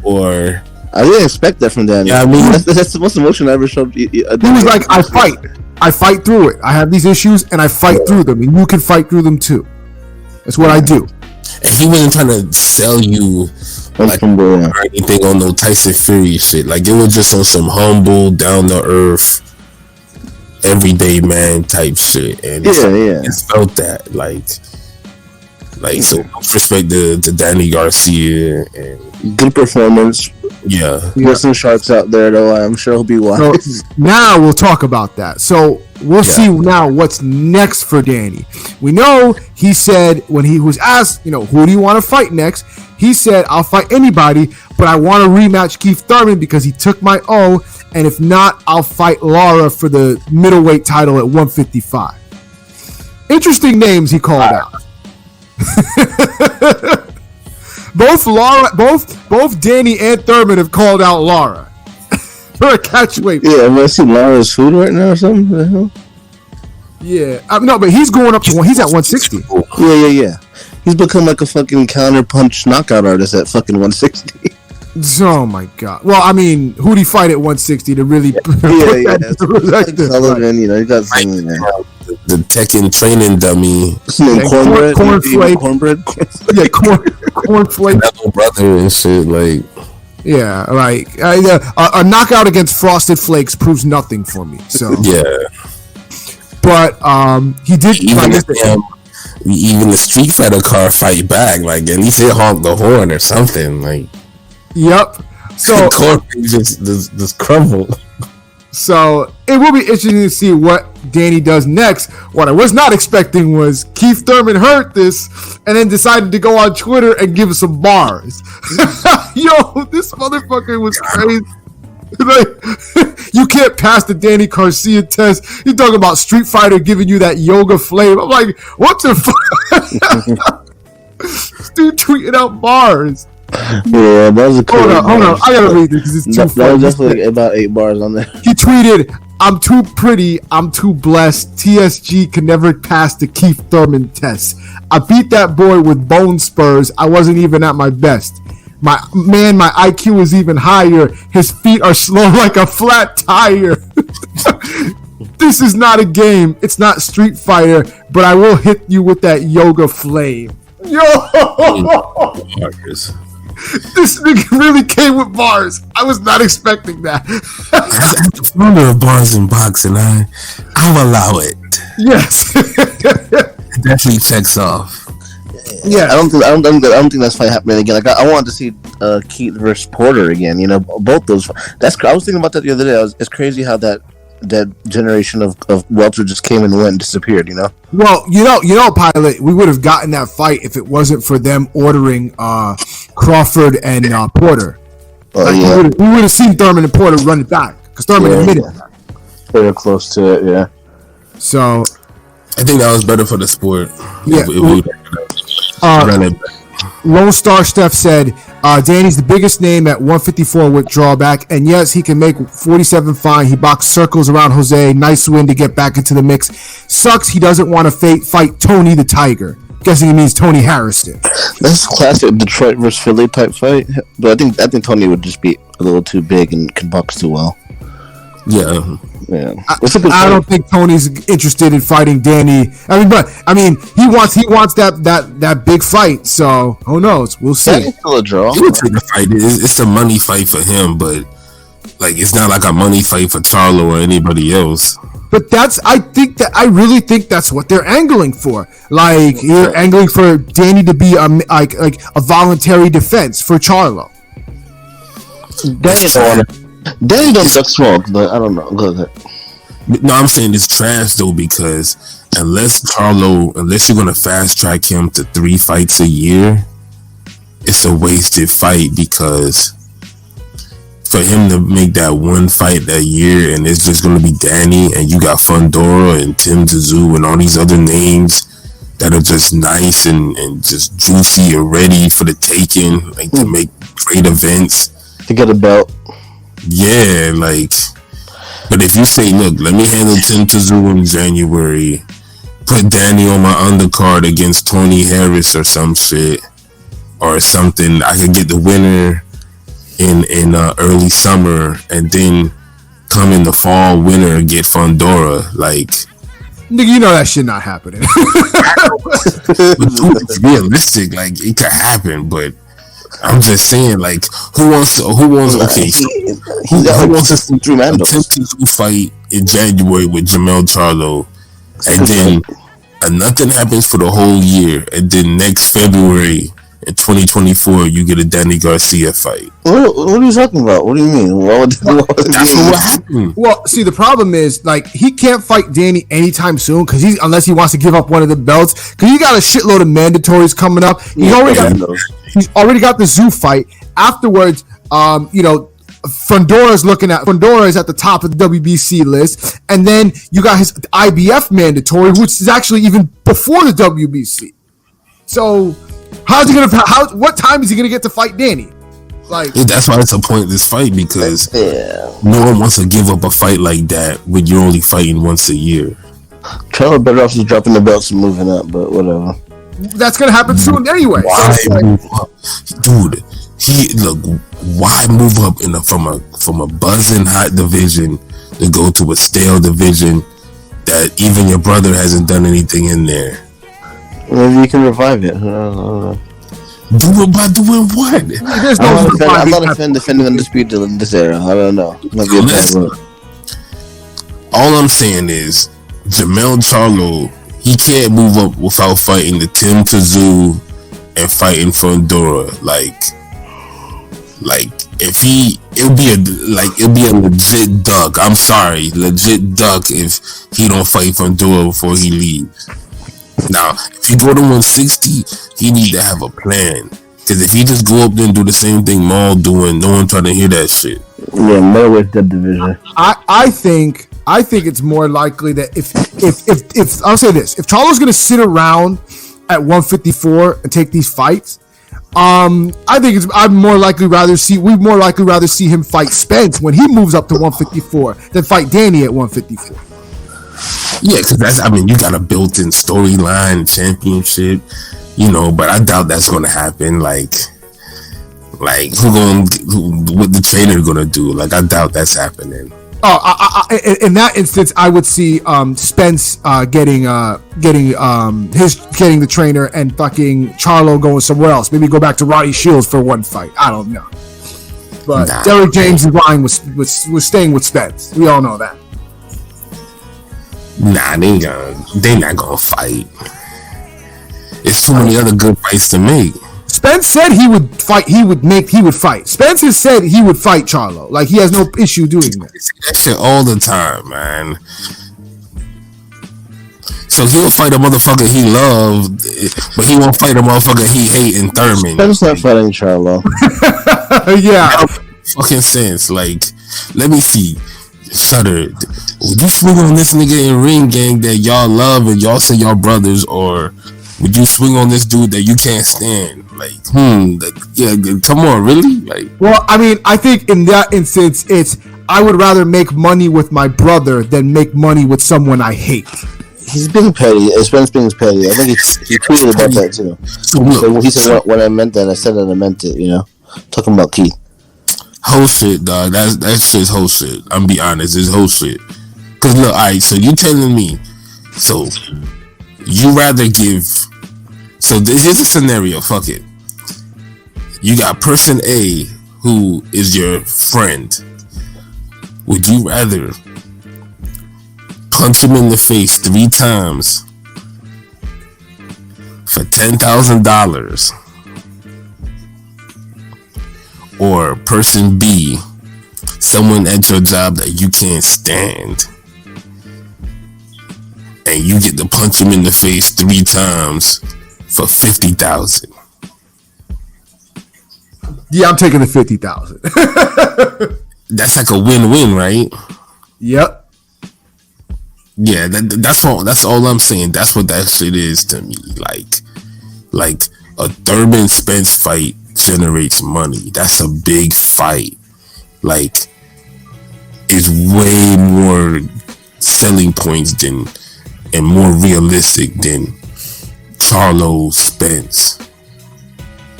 Speaker 5: or I didn't expect that from Danny.
Speaker 4: Yeah, I mean
Speaker 5: that's the most emotion I ever showed.
Speaker 3: He was like, I fight. I fight through it. I have these issues, and I fight through them, and you can fight through them too. That's what I do.
Speaker 4: And he wasn't trying to sell you like or anything on no Tyson Fury shit. Like it was just on some humble, down to earth, everyday man type shit. And it's felt that like so much respect to Danny Garcia and
Speaker 5: good performance.
Speaker 4: Yeah.
Speaker 5: There's some sharks out there though. I'm sure he'll be wise.
Speaker 3: So now we'll talk about that. So we'll see now what's next for Danny. We know he said when he was asked, who do you want to fight next? He said, I'll fight anybody, but I want to rematch Keith Thurman because he took my O, and if not, I'll fight Lara for the middleweight title at 155. Interesting names he called out. Both Danny and Thurman have called out Lara for a catchweight.
Speaker 5: Yeah, I see Lara's food right now or something. The hell?
Speaker 3: Yeah, no, but he's going up to one. He's at 160.
Speaker 5: Yeah. He's become like a fucking counter punch knockout artist at fucking 160.
Speaker 3: Oh my god. Well, I mean, who'd he fight at 160 to really?
Speaker 5: Yeah. Like Sullivan, he got something there.
Speaker 4: The Tekken training dummy.
Speaker 5: Cornbread.
Speaker 3: Yeah, cornflake.
Speaker 4: Little brother and shit. Like,
Speaker 3: yeah, like a knockout against Frosted Flakes proves nothing for me. So
Speaker 4: yeah,
Speaker 3: but he did.
Speaker 4: Even the Street Fighter car fight back. Like, at least it honked the horn or something. Like,
Speaker 3: yep. So
Speaker 4: the core just crumbled.
Speaker 3: So it will be interesting to see what Danny does next. What I was not expecting was Keith Thurman heard this and then decided to go on Twitter and give us some bars. Yo, this motherfucker was crazy. Like, you can't pass the Danny Garcia test. You're talking about Street Fighter giving you that yoga flavor. I'm like, what the fuck? Dude tweeting out bars.
Speaker 5: Yeah, that was a cool.
Speaker 3: Hold on. I gotta read this because it's too funny.
Speaker 5: That was definitely about 8 bars on there.
Speaker 3: He tweeted, I'm too pretty, I'm too blessed. TSG can never pass the Keith Thurman test. I beat that boy with bone spurs. I wasn't even at my best. My IQ is even higher. His feet are slow like a flat tire. This is not a game. It's not Street Fighter, but I will hit you with that yoga flame. Yo! This nigga really came with bars. I was not expecting that.
Speaker 4: At the founder of bars and boxing, I'll allow it.
Speaker 3: Yes.
Speaker 4: It definitely checks off.
Speaker 5: Yeah, I don't think that's fight happening again. Like I wanted to see Keith versus Porter again. Both those. I was thinking about that the other day. It's crazy how that generation of welter just came and went and disappeared.
Speaker 3: Well, Pilot, we would have gotten that fight if it wasn't for them ordering Crawford and Porter. We would have seen Thurman and Porter run it back because Thurman admitted that.
Speaker 5: They were close to it, yeah.
Speaker 3: So
Speaker 4: I think that was better for the sport.
Speaker 3: Yeah.
Speaker 4: Run it back.
Speaker 3: Lone Star Steph said, Danny's the biggest name at 154 with drawback, and yes, he can make 47 fine. He boxed circles around Jose. Nice win to get back into the mix. Sucks he doesn't want to fight Tony the Tiger. Guessing he means Tony Harrison.
Speaker 5: That's a classic Detroit versus Philly type fight. But I think Tony would just be a little too big and can box too well.
Speaker 4: Yeah.
Speaker 3: I don't think Tony's interested in fighting Danny. He wants that big fight. So who knows? We'll see.
Speaker 5: That's still a draw.
Speaker 4: He would take a fight. It's a money fight for him, but like it's not like a money fight for Charlo or anybody else.
Speaker 3: But I really think that's what they're angling for. Like you're angling for Danny to be a voluntary defense for Charlo.
Speaker 5: Danny don't duck smoke, but I don't know. Go ahead.
Speaker 4: No, I'm saying it's trash though because unless you're gonna fast track him to 3 fights a year, it's a wasted fight because for him to make that 1 fight that year and it's just gonna be Danny and you got Fundora and Tim Tszyu and all these other names that are just nice and just juicy and ready for the taking, like to make great events.
Speaker 5: To get a belt.
Speaker 4: Yeah, but if you say, look, let me handle Tim Tszyu in January, put Danny on my undercard against Tony Harris or some shit, or something, I could get the winner in early summer, and then come in the fall, winter, and get Fundora. Like,
Speaker 3: nigga, you know that shit not happening.
Speaker 4: but dude, it's realistic. Like, it could happen, but I'm just saying, like, who wants to attempt to fight in January with Jamel Charlo, and then nothing happens for the whole year, and then next February in 2024 you get a Danny Garcia fight.
Speaker 5: What are you talking about? What do you mean? That's
Speaker 4: what happened.
Speaker 3: Well, see, the problem is, like, he can't fight Danny anytime soon unless he wants to give up one of the belts, because he got a shitload of mandatories coming up. He's already got the Zoo fight. Afterwards, Fundora is at the top of the WBC list, and then you got his IBF mandatory, which is actually even before the WBC. So, what time is he gonna get to fight Danny? Like,
Speaker 4: that's why it's a pointless fight, because no one wants to give up a fight like that when you're only fighting once a year.
Speaker 5: Charlo better off just dropping the belts and moving up, but whatever.
Speaker 3: That's gonna happen soon anyway.
Speaker 4: Why move up, dude? Why move up from a buzzing hot division to go to a stale division that even your brother hasn't done anything in there?
Speaker 5: Maybe you can revive it. I don't know.
Speaker 4: Do it by doing what?
Speaker 5: I'm not a fan defending Undisputed in this era. I don't know.
Speaker 4: All I'm saying is, Jamel Charlo, he can't move up without fighting the Tim Tszyu and fighting Fundora. Like if it'll be a legit duck. I'm sorry, legit duck if he don't fight Fundora before he leaves. Now, if you go to 160, he need to have a plan. Because if he just go up there and do the same thing Maul doing, no one trying to hear that shit.
Speaker 5: Yeah, middleweight that division.
Speaker 3: I think it's more likely that if I'll say this, if Charlo's gonna sit around at 154 and take these fights, we'd more likely rather see him fight Spence when he moves up to 154 than fight Danny at 154.
Speaker 4: Yeah, because you got a built-in storyline, championship, but I doubt that's gonna happen. Like what the trainer gonna do? Like, I doubt that's happening.
Speaker 3: In that instance, I would see Spence getting the trainer, and fucking Charlo going somewhere else. Maybe go back to Roddy Shields for one fight. I don't know. But Derrick James' line was staying with Spence. We all know that.
Speaker 4: Nah, they not gonna fight. It's too many other good fights to make.
Speaker 3: Spence said he would fight. He would fight. Spence has said he would fight Charlo. Like, he has no issue doing that.
Speaker 4: That shit all the time, man. So he'll fight a motherfucker he loved, but he won't fight a motherfucker he hate in Thurman.
Speaker 5: Spence not fighting Charlo.
Speaker 3: Yeah.
Speaker 4: Fucking sense. Like, let me see. Shutter. Would you swing on this nigga in Ring Gang that y'all love and y'all say y'all brothers, or would you swing on this dude that you can't stand? Like, come on, really? Like,
Speaker 3: well, I think in that instance, I would rather make money with my brother than make money with someone I hate.
Speaker 5: He's being petty. Spence being petty. I think he tweeted about that too. So he said, when I meant that, I said that I meant it. Talking about Keith.
Speaker 4: Whole shit, dog. That's just whole shit. I'm be honest, it's whole shit. Cause look, alright, so you telling me, so you rather give? So here's a scenario. Fuck it. You got person A who is your friend. Would you rather punch him in the face 3 times for $10,000? Or person B, someone at your job that you can't stand, and you get to punch him in the face 3 times for $50,000?
Speaker 3: Yeah, I'm taking the 50,000.
Speaker 4: That's like a win-win, right?
Speaker 3: Yep.
Speaker 4: Yeah, that's all I'm saying. That's what that shit is to me. Like a Thurman Spence fight generates money. That's a big fight. Like, it's way more selling points than, and more realistic than Charlo Spence.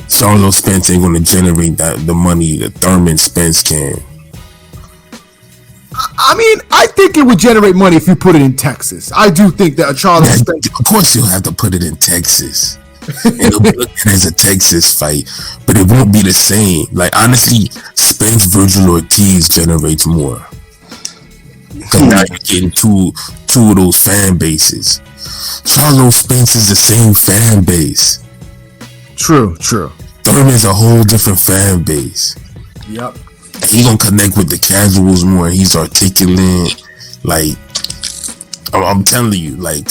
Speaker 4: Charlo Spence ain't gonna generate the money that Thurman Spence can.
Speaker 3: I mean, I think it would generate money if you put it in Texas. I do think that a Charlo Spence.
Speaker 4: Of course, you'll have to put it in Texas. It'll be looked at as a Texas fight, but it won't be the same. Like, honestly, Spence Virgil Ortiz generates more. Because now you're getting two of those fan bases. Charlo Spence is the same fan base.
Speaker 3: True.
Speaker 4: Thurman's a whole different fan base.
Speaker 3: Yep.
Speaker 4: He gonna connect with the casuals more. He's articulate. Like, I'm telling you, like,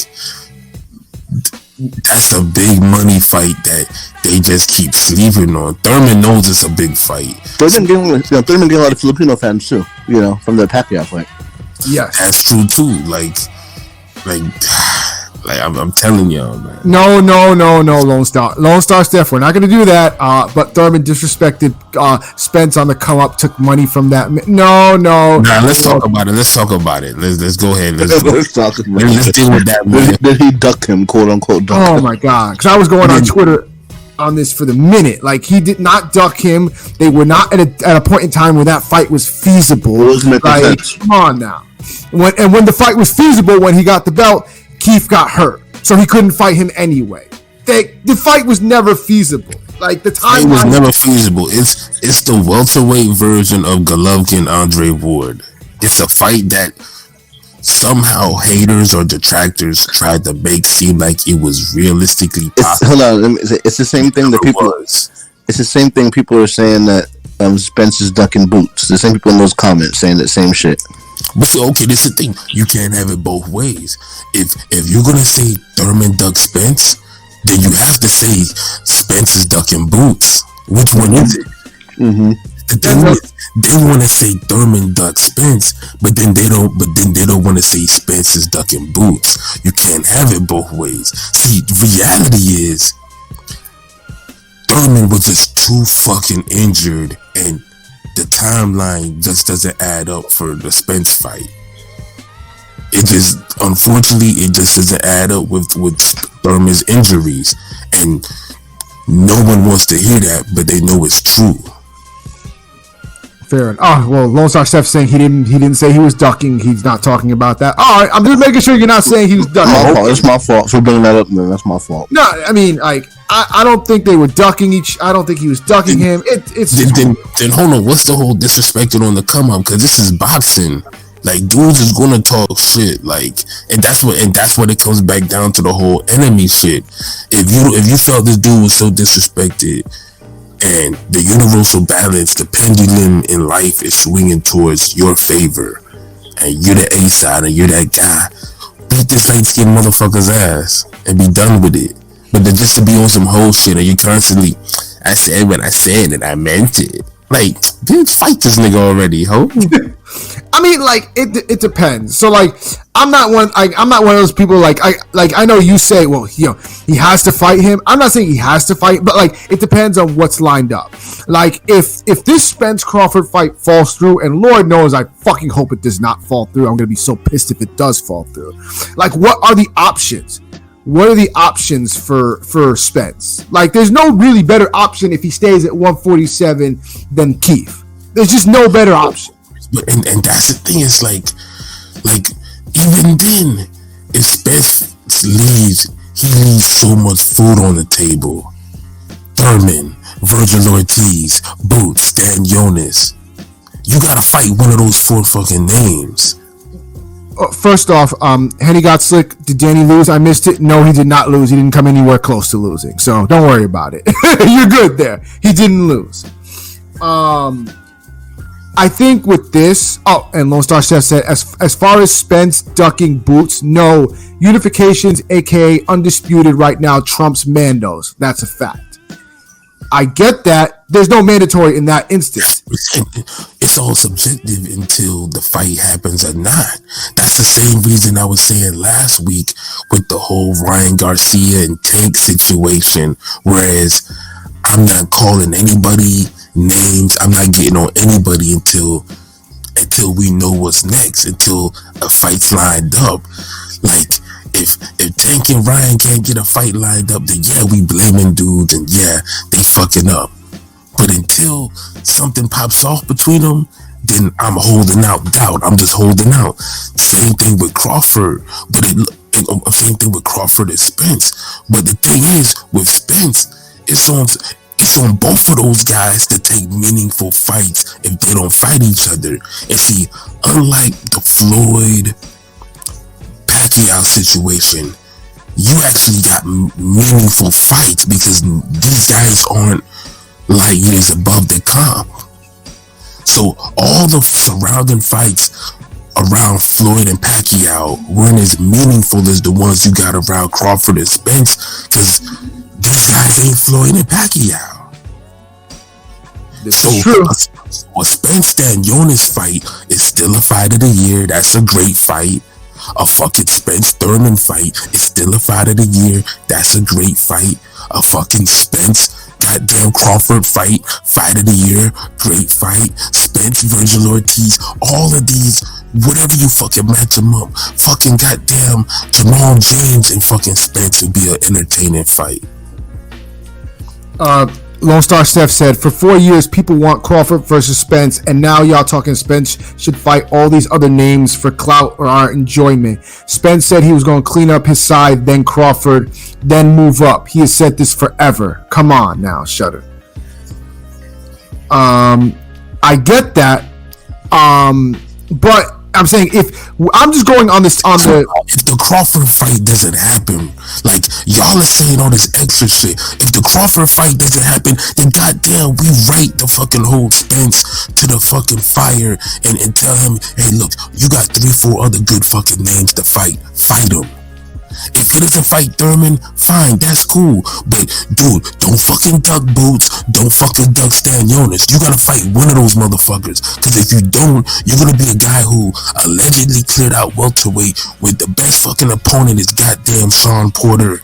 Speaker 4: that's a big money fight that they just keep sleeping on. Thurman knows it's a big fight.
Speaker 5: Thurman getting a lot of Filipino fans too. You know, from the Pacquiao fight.
Speaker 3: Yes,
Speaker 4: that's true too. Like I'm telling y'all, man.
Speaker 3: No, Lone Star Steph, we're not going to do that. But Thurman disrespected Spence on the come up, took money from that. No.
Speaker 4: Nah, let's talk about it. Let's go ahead. Let's
Speaker 5: talk about it.
Speaker 4: Let's deal with that.
Speaker 5: Did he duck him, quote unquote? Duck
Speaker 3: oh my god! Because I was going on Twitter on this for the minute. Like, he did not duck him. They were not at a point in time where that fight was feasible. Like, come on now. When the fight was feasible, when he got the belt, Keith got hurt, so he couldn't fight him anyway. The fight was never feasible. Like, the time
Speaker 4: was never feasible. It's the welterweight version of Golovkin Andre Ward. It's a fight that somehow haters or detractors tried to make seem like it was realistically possible.
Speaker 5: Hold on, it's the same thing that people. It's the same thing people are saying that Spence is ducking boots. The same people in those comments saying that same shit.
Speaker 4: But see, okay, this is the thing. You can't have it both ways. If you're gonna say Thurman duck Spence, then you have to say Spence is ducking boots. Which one is it? Mm-hmm. The thing is, they want to say Thurman duck Spence, but then they don't want to say Spence is ducking boots. You can't have it both ways. See, the reality is Thurman was just too fucking injured, and the timeline just doesn't add up for the Spence fight. Unfortunately, it just doesn't add up with Thurman's injuries, and no one wants to hear that, but they know it's true.
Speaker 3: Fair enough. Oh, well, Lone Star Steph saying he didn't say he was ducking. He's not talking about that. All right, I'm just making sure you're not saying he was ducking.
Speaker 5: It's my fault for bringing that up, man. That's my fault.
Speaker 3: No, I mean, like, I don't think they were ducking I don't think he was ducking him.
Speaker 4: Then hold on. What's the whole disrespecting on the come up? Because this is boxing. Like, dudes is gonna talk shit. Like, and that's what it comes back down to, the whole enemy shit. If you felt this dude was so disrespected, and the universal balance, the pendulum in life is swinging towards your favor, and you're the A side and you're that guy, beat this light-skinned motherfucker's ass and be done with it. But then just to be on some whole shit, and you constantly, I said what I said and I meant it. Like, bitch, fight this nigga already, ho.
Speaker 3: I mean, like, it depends. So, like, I'm not one of those people. Like, I know you say, well, you know, he has to fight him. I'm not saying he has to fight, but, like, it depends on what's lined up. Like, if this Spence Crawford fight falls through, and Lord knows I fucking hope it does not fall through. I'm gonna be so pissed if it does fall through. Like, what are the options? What are the options for Spence? Like, there's no really better option if he stays at 147 than Keith. There's just no better option.
Speaker 4: And that's the thing. It's like even then, if Spence leaves, he leaves so much food on the table. Thurman, Virgil Ortiz, Boots, Dan Jonas. You gotta fight one of those 4 fucking names.
Speaker 3: First off, Henny got slick. Did Danny lose? I missed it. No, he did not lose. He didn't come anywhere close to losing. So don't worry about it. You're good there. He didn't lose. I think with this, and Lone Star Chef said, as far as Spence ducking Boots, no. Unifications, aka undisputed right now, trumps Mandos. That's a fact. I get that. There's no mandatory in that instance.
Speaker 4: It's all subjective until the fight happens or not. That's the same reason I was saying last week with the whole Ryan Garcia and Tank situation. Whereas I'm not calling anybody names. I'm not getting on anybody until we know what's next, until a fight's lined up. Like, if Tank and Ryan can't get a fight lined up, then yeah, we blaming dudes, and yeah, they fucking up. But until something pops off between them, then I'm holding out doubt. I'm just holding out. Same thing with Crawford, but same thing with Crawford and Spence. But the thing is, with Spence, it's on both of those guys to take meaningful fights if they don't fight each other. And see, unlike the Floyd Pacquiao situation, you actually got meaningful fights because these guys aren't light years above the comp. So all the surrounding fights around Floyd and Pacquiao weren't as meaningful as the ones you got around Crawford and Spence, because these guys ain't Floyd and Pacquiao.
Speaker 3: This is true.
Speaker 4: A Spence Stanionis fight is still a fight of the year. That's a great fight. A fucking Spence Thurman fight is still a fight of the year. That's a great fight. A fucking Spence goddamn Crawford fight of the year, great fight. Spence, Virgil Ortiz, all of these, whatever you fucking match them up, fucking goddamn Jamal James and fucking Spence would be an entertaining fight.
Speaker 3: Lone Star Steph said, for 4 years, people want Crawford versus Spence, and now y'all talking Spence should fight all these other names for clout or our enjoyment. Spence said he was going to clean up his side, then Crawford, then move up. He has said this forever. Come on now, Shudder. I get that, but I'm saying if I'm just going on this
Speaker 4: if the Crawford fight doesn't happen, like y'all are saying all this extra shit. If the Crawford fight doesn't happen, then goddamn we right the fucking hold Spence to the fucking fire and tell him, hey look, you got 3-4 other good fucking names to fight them. If he doesn't fight Thurman, fine, that's cool. But dude, don't fucking duck Boots, don't fucking duck Stanionis. You gotta fight one of those motherfuckers. Cause if you don't, you're gonna be a guy who allegedly cleared out welterweight with the best fucking opponent is goddamn Sean Porter.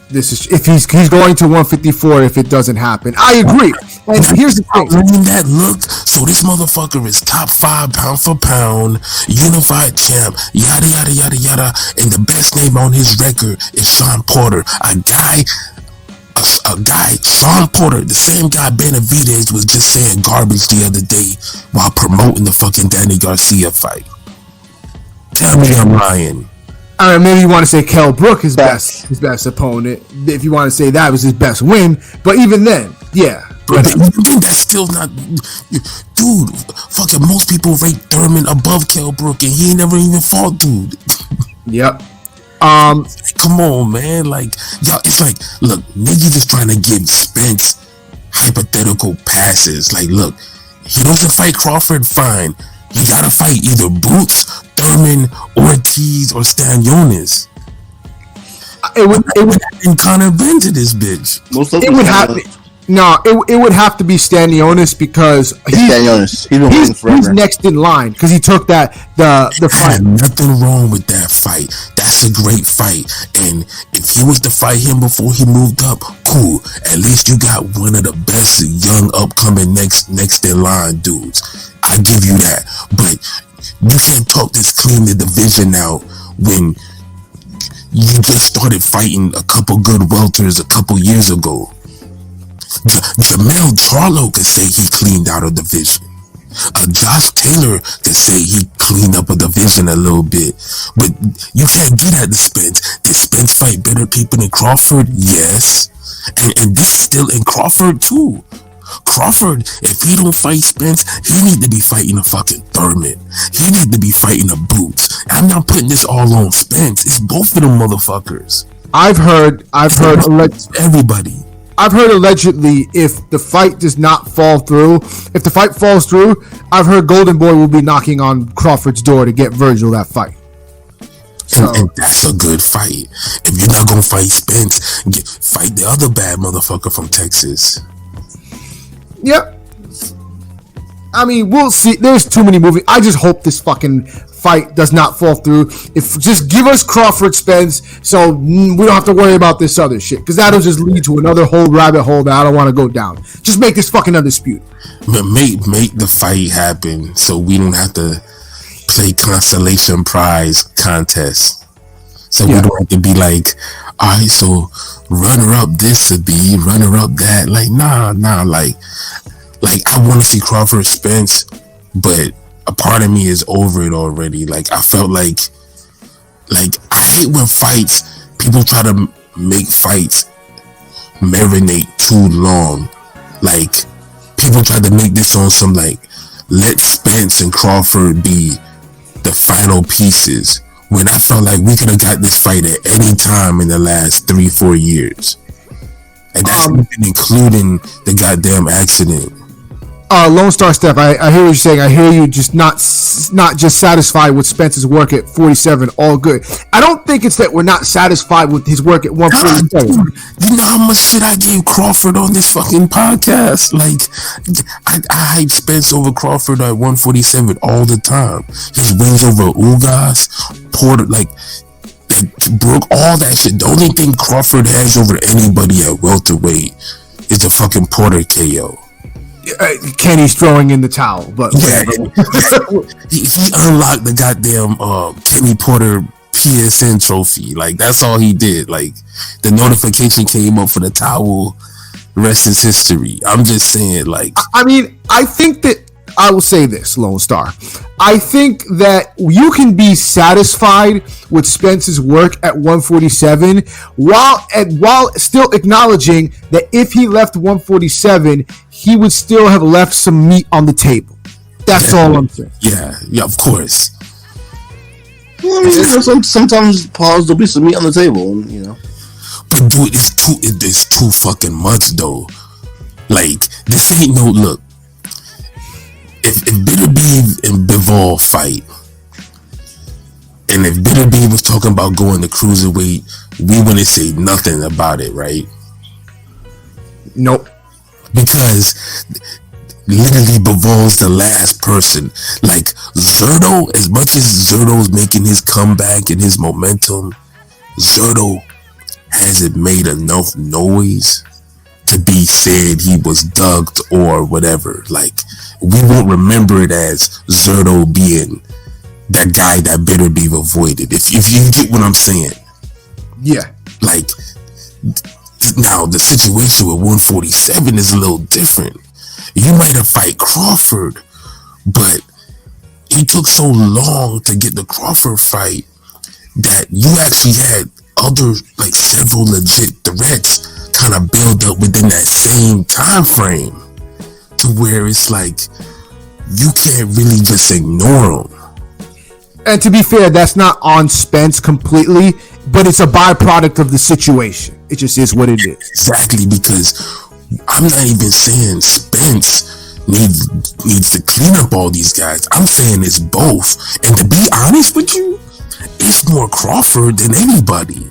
Speaker 3: This is if he's going to 154 if it doesn't happen. I agree. And here's the thing.
Speaker 4: That look, so this motherfucker is top 5 pound for pound, unified champ, yada yada yada yada, and the best name on his record is Sean Porter. A guy, Sean Porter, the same guy Benavidez was just saying garbage the other day while promoting the fucking Danny Garcia fight. Tell me I'm lying.
Speaker 3: Maybe you want to say Kell Brook his best opponent. If you want to say that was his best win, but even then, yeah.
Speaker 4: But that's still not, dude. Fucking most people rate Thurman above Kell Brook, and he ain't never even fought, dude.
Speaker 3: Yep.
Speaker 4: Come on, man. Like, y'all, it's like, look, niggas is trying to give Spence hypothetical passes. Like, look, he doesn't fight Crawford, fine. He gotta fight either Boots, Thurman, Ortiz, or Stanionis. It would happen Conor Benn to this bitch.
Speaker 3: It would happen. No, it would have to be Stanionis because he's next in line because he took the fight.
Speaker 4: Nothing wrong with that fight. That's a great fight, and if you was to fight him before he moved up, cool. At least you got one of the best young upcoming next in line dudes. I give you that, but you can't talk this clean the division out when you just started fighting a couple good welters a couple years ago. Jamel Charlo could say he cleaned out a division. Josh Taylor could say he cleaned up a division a little bit, but you can't get at the Spence. Did Spence fight better people than Crawford? Yes, and this is still in Crawford too. Crawford, if he don't fight Spence, he need to be fighting a fucking Thurman. He need to be fighting a Boots. I'm not putting this all on Spence. It's both of them motherfuckers.
Speaker 3: I've heard
Speaker 4: everybody.
Speaker 3: I've heard allegedly if the fight does not fall through, if the fight falls through, I've heard Golden Boy will be knocking on Crawford's door to get Virgil that fight.
Speaker 4: And that's a good fight. If you're not gonna fight Spence, fight the other bad motherfucker from Texas.
Speaker 3: Yep. I mean, we'll see. There's too many movies. I just hope this fucking fight does not fall through. If just give us Crawford Spence, so we don't have to worry about this other shit, because that'll just lead to another whole rabbit hole that I don't want to go down. Just make this fucking undisputed.
Speaker 4: Make the fight happen, so we don't have to play consolation prize contest. So we don't have to be like, all right, so runner up this would be, runner up that. Like, nah, like like I want to see Crawford Spence, but a part of me is over it already. Like I felt like I hate when fights, people try to make fights marinate too long. Like people try to make this on some like, let Spence and Crawford be the final pieces, when I felt like we could have got this fight at any time in the last 3-4 years. And that's even including the goddamn accident.
Speaker 3: Lone Star Steph, I hear what you're saying. I hear you just not just satisfied with Spence's work at 47. All good. I don't think it's that we're not satisfied with his work at 147.
Speaker 4: You know how much shit I gave Crawford on this fucking podcast? Like, I hype Spence over Crawford at 147 all the time. His wins over Ugas, Porter, like broke all that shit. The only thing Crawford has over anybody at welterweight is the fucking Porter KO.
Speaker 3: Kenny's throwing in the towel, but
Speaker 4: yeah, he unlocked the goddamn Kenny Porter PSN trophy. Like that's all he did. Like the notification came up for the towel. Rest is history. I'm just saying, like,
Speaker 3: I mean, I think that I will say this, Lone Star. I think that you can be satisfied with Spence's work at 147 while still acknowledging that if he left 147, he would still have left some meat on the table. That's all I'm saying.
Speaker 4: Yeah, of course.
Speaker 5: Well, I mean, sometimes pause, there'll be some meat on the table, you know.
Speaker 4: But dude, it's too fucking much though. Like this ain't no look. If Benavidez and Bivol fight, and if Benavidez was talking about going to cruiserweight, we wouldn't say nothing about it, right?
Speaker 3: Nope.
Speaker 4: Because literally Bivol's the last person. Like Zerto, as much as Zerto's making his comeback and his momentum, Zerto hasn't made enough noise to be said he was ducked or whatever. Like, we won't remember it as Zerto being that guy that Benavidez avoided. If you get what I'm saying.
Speaker 3: Yeah.
Speaker 4: Like, now the situation with 147 is a little different. You might have fight Crawford, but it took so long to get the Crawford fight that you actually had other, like, several legit threats kind of build up within that same time frame, to where it's like you can't really just ignore them.
Speaker 3: And to be fair, that's not on Spence completely, but it's a byproduct of the situation. It just is what it is.
Speaker 4: Exactly, because I'm not even saying Spence needs to clean up all these guys. I'm saying it's both. And to be honest with you, it's more Crawford than anybody.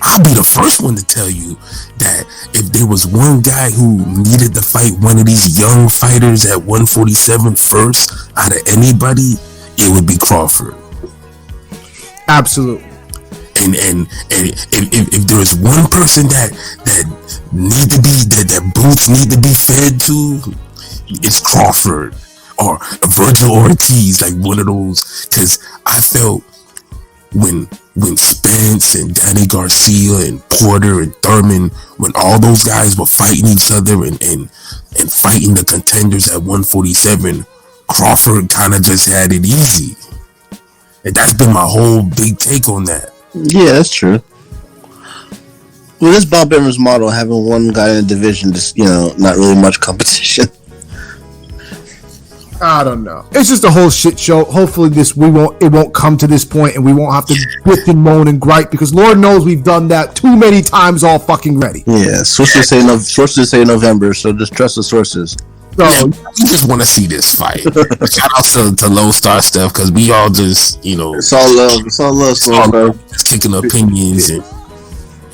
Speaker 4: I'll be the first one to tell you that if there was one guy who needed to fight one of these young fighters at 147 first out of anybody, it would be Crawford.
Speaker 3: Absolutely.
Speaker 4: And if there is one person that need to be that boots need to be fed to, it's Crawford or Virgil Ortiz, like one of those. Because I felt when Spence and Danny Garcia and Porter and Thurman, when all those guys were fighting each other and fighting the contenders at 147, Crawford kind of just had it easy. And that's been my whole big take on that.
Speaker 5: Yeah, that's true. Well, this Bob Evans model, having one guy in the division, just, you know, not really much competition.
Speaker 3: I don't know. It's just a whole shit show. Hopefully it won't come to this point and we won't have to bitch and moan and gripe, because Lord knows we've done that too many times all fucking ready.
Speaker 5: Yeah, sources say November, so just trust the sources.
Speaker 3: So,
Speaker 4: yeah, we just want to see this fight. Shout out to Low Star stuff, because we all just, you know,
Speaker 5: it's all love,
Speaker 4: just kicking opinions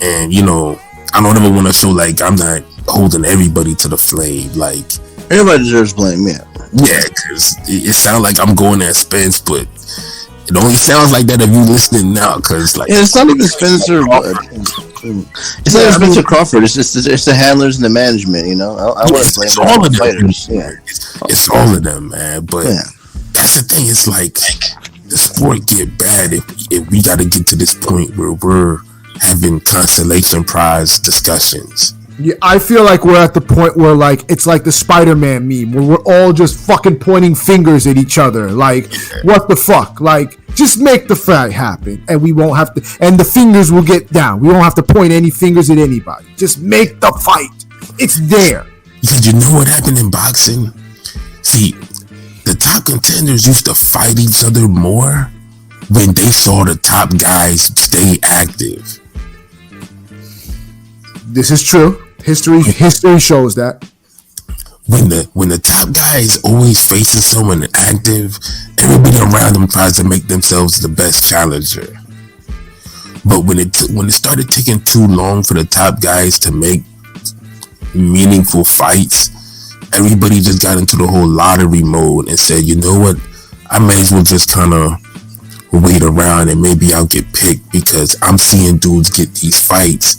Speaker 4: and you know, I don't ever want to show like I'm not holding everybody to the flame. Like
Speaker 5: everybody deserves blame, yeah.
Speaker 4: Yeah, because it sounds like I'm going at Spence, but it only sounds like that if you listening now, because like
Speaker 5: it's not even Spencer. It's not even Spencer Crawford. It's just the handlers and the management. You know, I want to blame
Speaker 4: all of
Speaker 5: the
Speaker 4: them.
Speaker 5: fighters. Yeah,
Speaker 4: it's all of them, man. But that's the thing. It's like the sport get bad if we got to get to this point where we're having consolation prize discussions.
Speaker 3: Yeah, I feel like we're at the point where like it's like the Spider-Man meme where we're all just fucking pointing fingers at each other. Like, what the fuck? Like, just make the fight happen, and we won't have to. And the fingers will get down. We won't have to point any fingers at anybody. Just make the fight. It's there.
Speaker 4: Because you know what happened in boxing? See, the top contenders used to fight each other more when they saw the top guys stay active.
Speaker 3: This is true. History shows that.
Speaker 4: When the top guy is always facing someone active, everybody around them tries to make themselves the best challenger. But when it started taking too long for the top guys to make meaningful fights, everybody just got into the whole lottery mode and said, you know what, I may as well just kind of wait around and maybe I'll get picked because I'm seeing dudes get these fights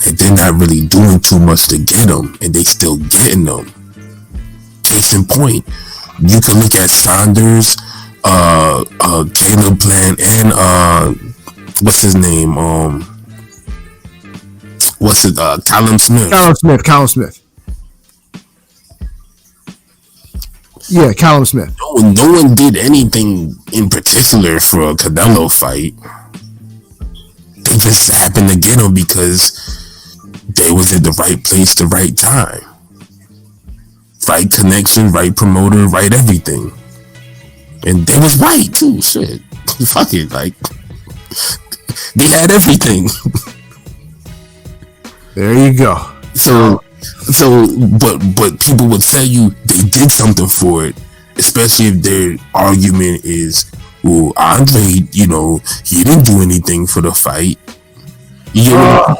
Speaker 4: and they're not really doing too much to get them, and they still getting them. Case in point, you can look at Saunders, Caleb Plant, and what's his name? Callum Smith.
Speaker 3: Callum Smith. Yeah, Callum Smith.
Speaker 4: No one did anything in particular for a Canelo fight. They just happened to get him because they was at the right place, the right time. Right connection, right promoter, right everything. And they was right too, shit. Fuck it, like, they had everything.
Speaker 3: There you go.
Speaker 4: But people would tell you they did something for it, especially if their argument is, well, Andre, you know, he didn't do anything for the fight. You know?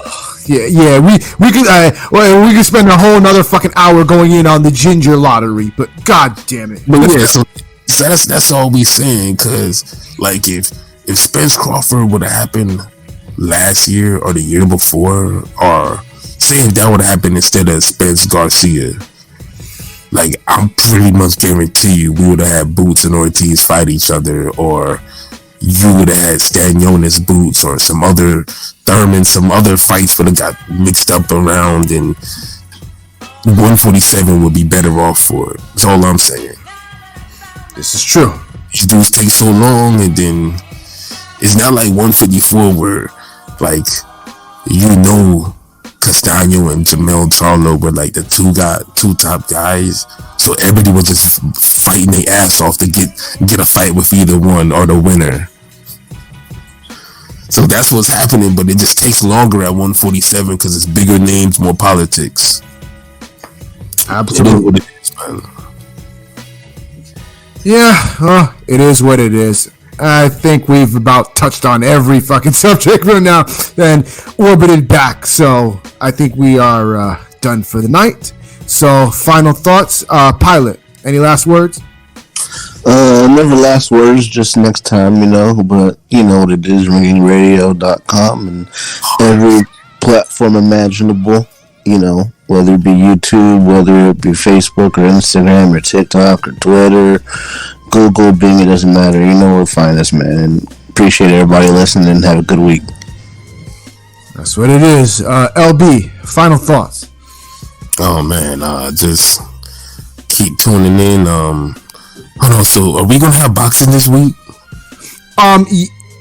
Speaker 3: Yeah, we could spend a whole nother fucking hour going in on the ginger lottery, but god damn it.
Speaker 4: But yeah, so that's all we saying, cause like if Spence Crawford would have happened last year or the year before, or say if that would have happened instead of Spence Garcia, like I'm pretty much guarantee you we would have had Boots and Ortiz fight each other, or you would have had Stanionis Boots or some other Thurman, some other fights would have got mixed up around, and 147 would be better off for it. That's all I'm saying.
Speaker 3: This is true.
Speaker 4: These dudes take so long, and then it's not like 154 where, like, you know, Castaño and Jamel Charlo were like the two top guys, so everybody was just fighting their ass off to get a fight with either one or the winner. So that's what's happening, but it just takes longer at 147 because it's bigger names, more politics.
Speaker 3: Absolutely. Yeah, it is what it is. I think we've about touched on every fucking subject right now and orbited back. So I think we are done for the night. So final thoughts, Pilot, any last words?
Speaker 5: Never last words, just next time, you know, but you know what it is, ringingradio.com and every platform imaginable, you know, whether it be YouTube, whether it be Facebook or Instagram or TikTok or Twitter, Google, Bing, it doesn't matter. You know where to find us, man. And appreciate everybody listening and have a good week.
Speaker 3: That's what it is. LB, final thoughts.
Speaker 4: Oh man, just keep tuning in. Hold on, so are we gonna have boxing this week?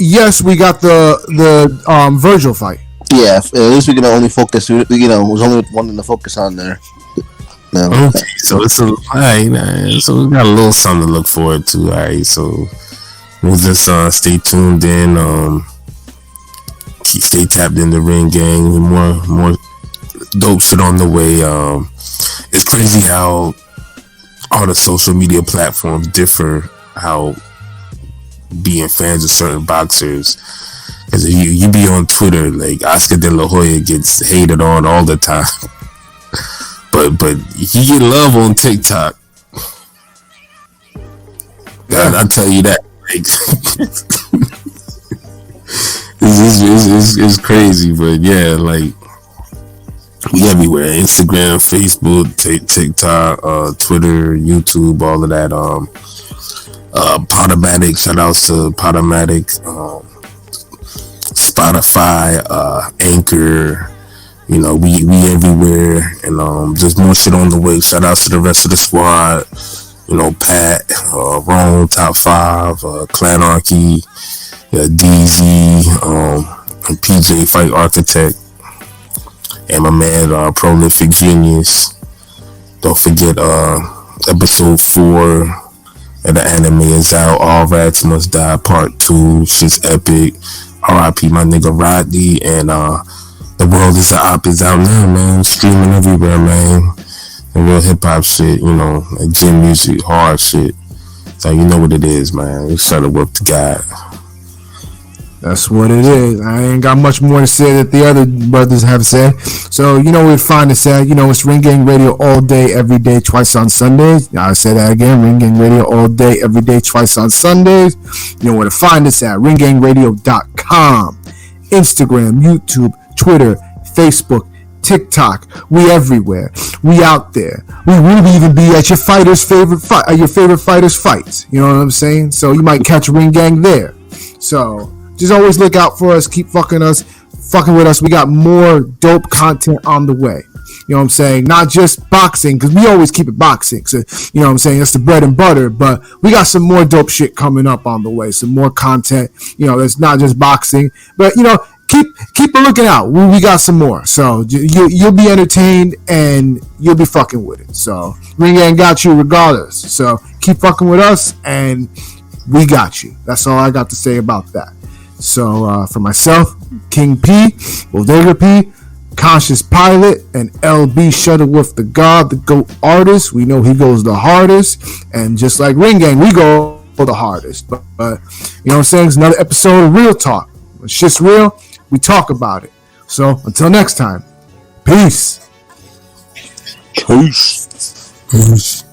Speaker 3: Yes, we got the Virgil fight.
Speaker 5: Yeah, at least we can only focus. You know, there's only one to focus on there. No.
Speaker 4: Okay, so it's alright. So we got a little something to look forward to. Alright, so we'll just stay tuned in. Stay tapped in the Ring Gang. More dope shit on the way. It's crazy how all the social media platforms differ. How being fans of certain boxers, because you be on Twitter, like Oscar De La Hoya gets hated on all the time. But he get love on TikTok. God, I'll tell you that. Like, it's crazy, but yeah, like we everywhere. Instagram, Facebook, TikTok, Twitter, YouTube, all of that. Podomatic, shout outs to Podomatic, Spotify, Anchor, You know, we everywhere, and there's more shit on the way. Shout out to the rest of the squad. You know, Pat, Rome, Top 5, Clanarchy, DZ, and PJ, Fight Architect, and my man, Prolific Genius. Don't forget, episode 4 of the anime is out. All Rats Must Die Part 2. Shit's epic. R.I.P. my nigga Rodney, and The World Is a Op is out now, man. Streaming everywhere, man. The real hip hop shit, you know, like gym music, hard shit. So you know what it is, man. We try to work together.
Speaker 3: That's what it is. I ain't got much more to say that the other brothers have said. So, you know where to find us at. You know, it's Ring Gang Radio all day, every day, twice on Sundays. I say that again. Ring Gang Radio all day, every day, twice on Sundays. You know where to find us at. ringgangradio.com. Instagram, YouTube, Twitter, Facebook, TikTok. We everywhere. We out there. We really even be at your fighter's favorite fight, your favorite fighter's fights. You know what I'm saying? So you might catch a Ring Gang there. So just always look out for us. Keep fucking with us. We got more dope content on the way. You know what I'm saying? Not just boxing, because we always keep it boxing. So, you know what I'm saying? That's the bread and butter. But we got some more dope shit coming up on the way. Some more content. You know, that's not just boxing. But, you know, keep a looking out. We got some more. So you'll be entertained and you'll be fucking with it. So Ring Gang got you regardless. So keep fucking with us and we got you. That's all I got to say about that. So for myself, King P, Bodega P, Conscious Pilot, and LB Shuttleworth the God, the GOAT artist. We know he goes the hardest. And just like Ring Gang, we go the hardest. But you know what I'm saying? It's another episode of Real Talk. It's just real. We talk about it. So until next time, peace.
Speaker 4: Peace.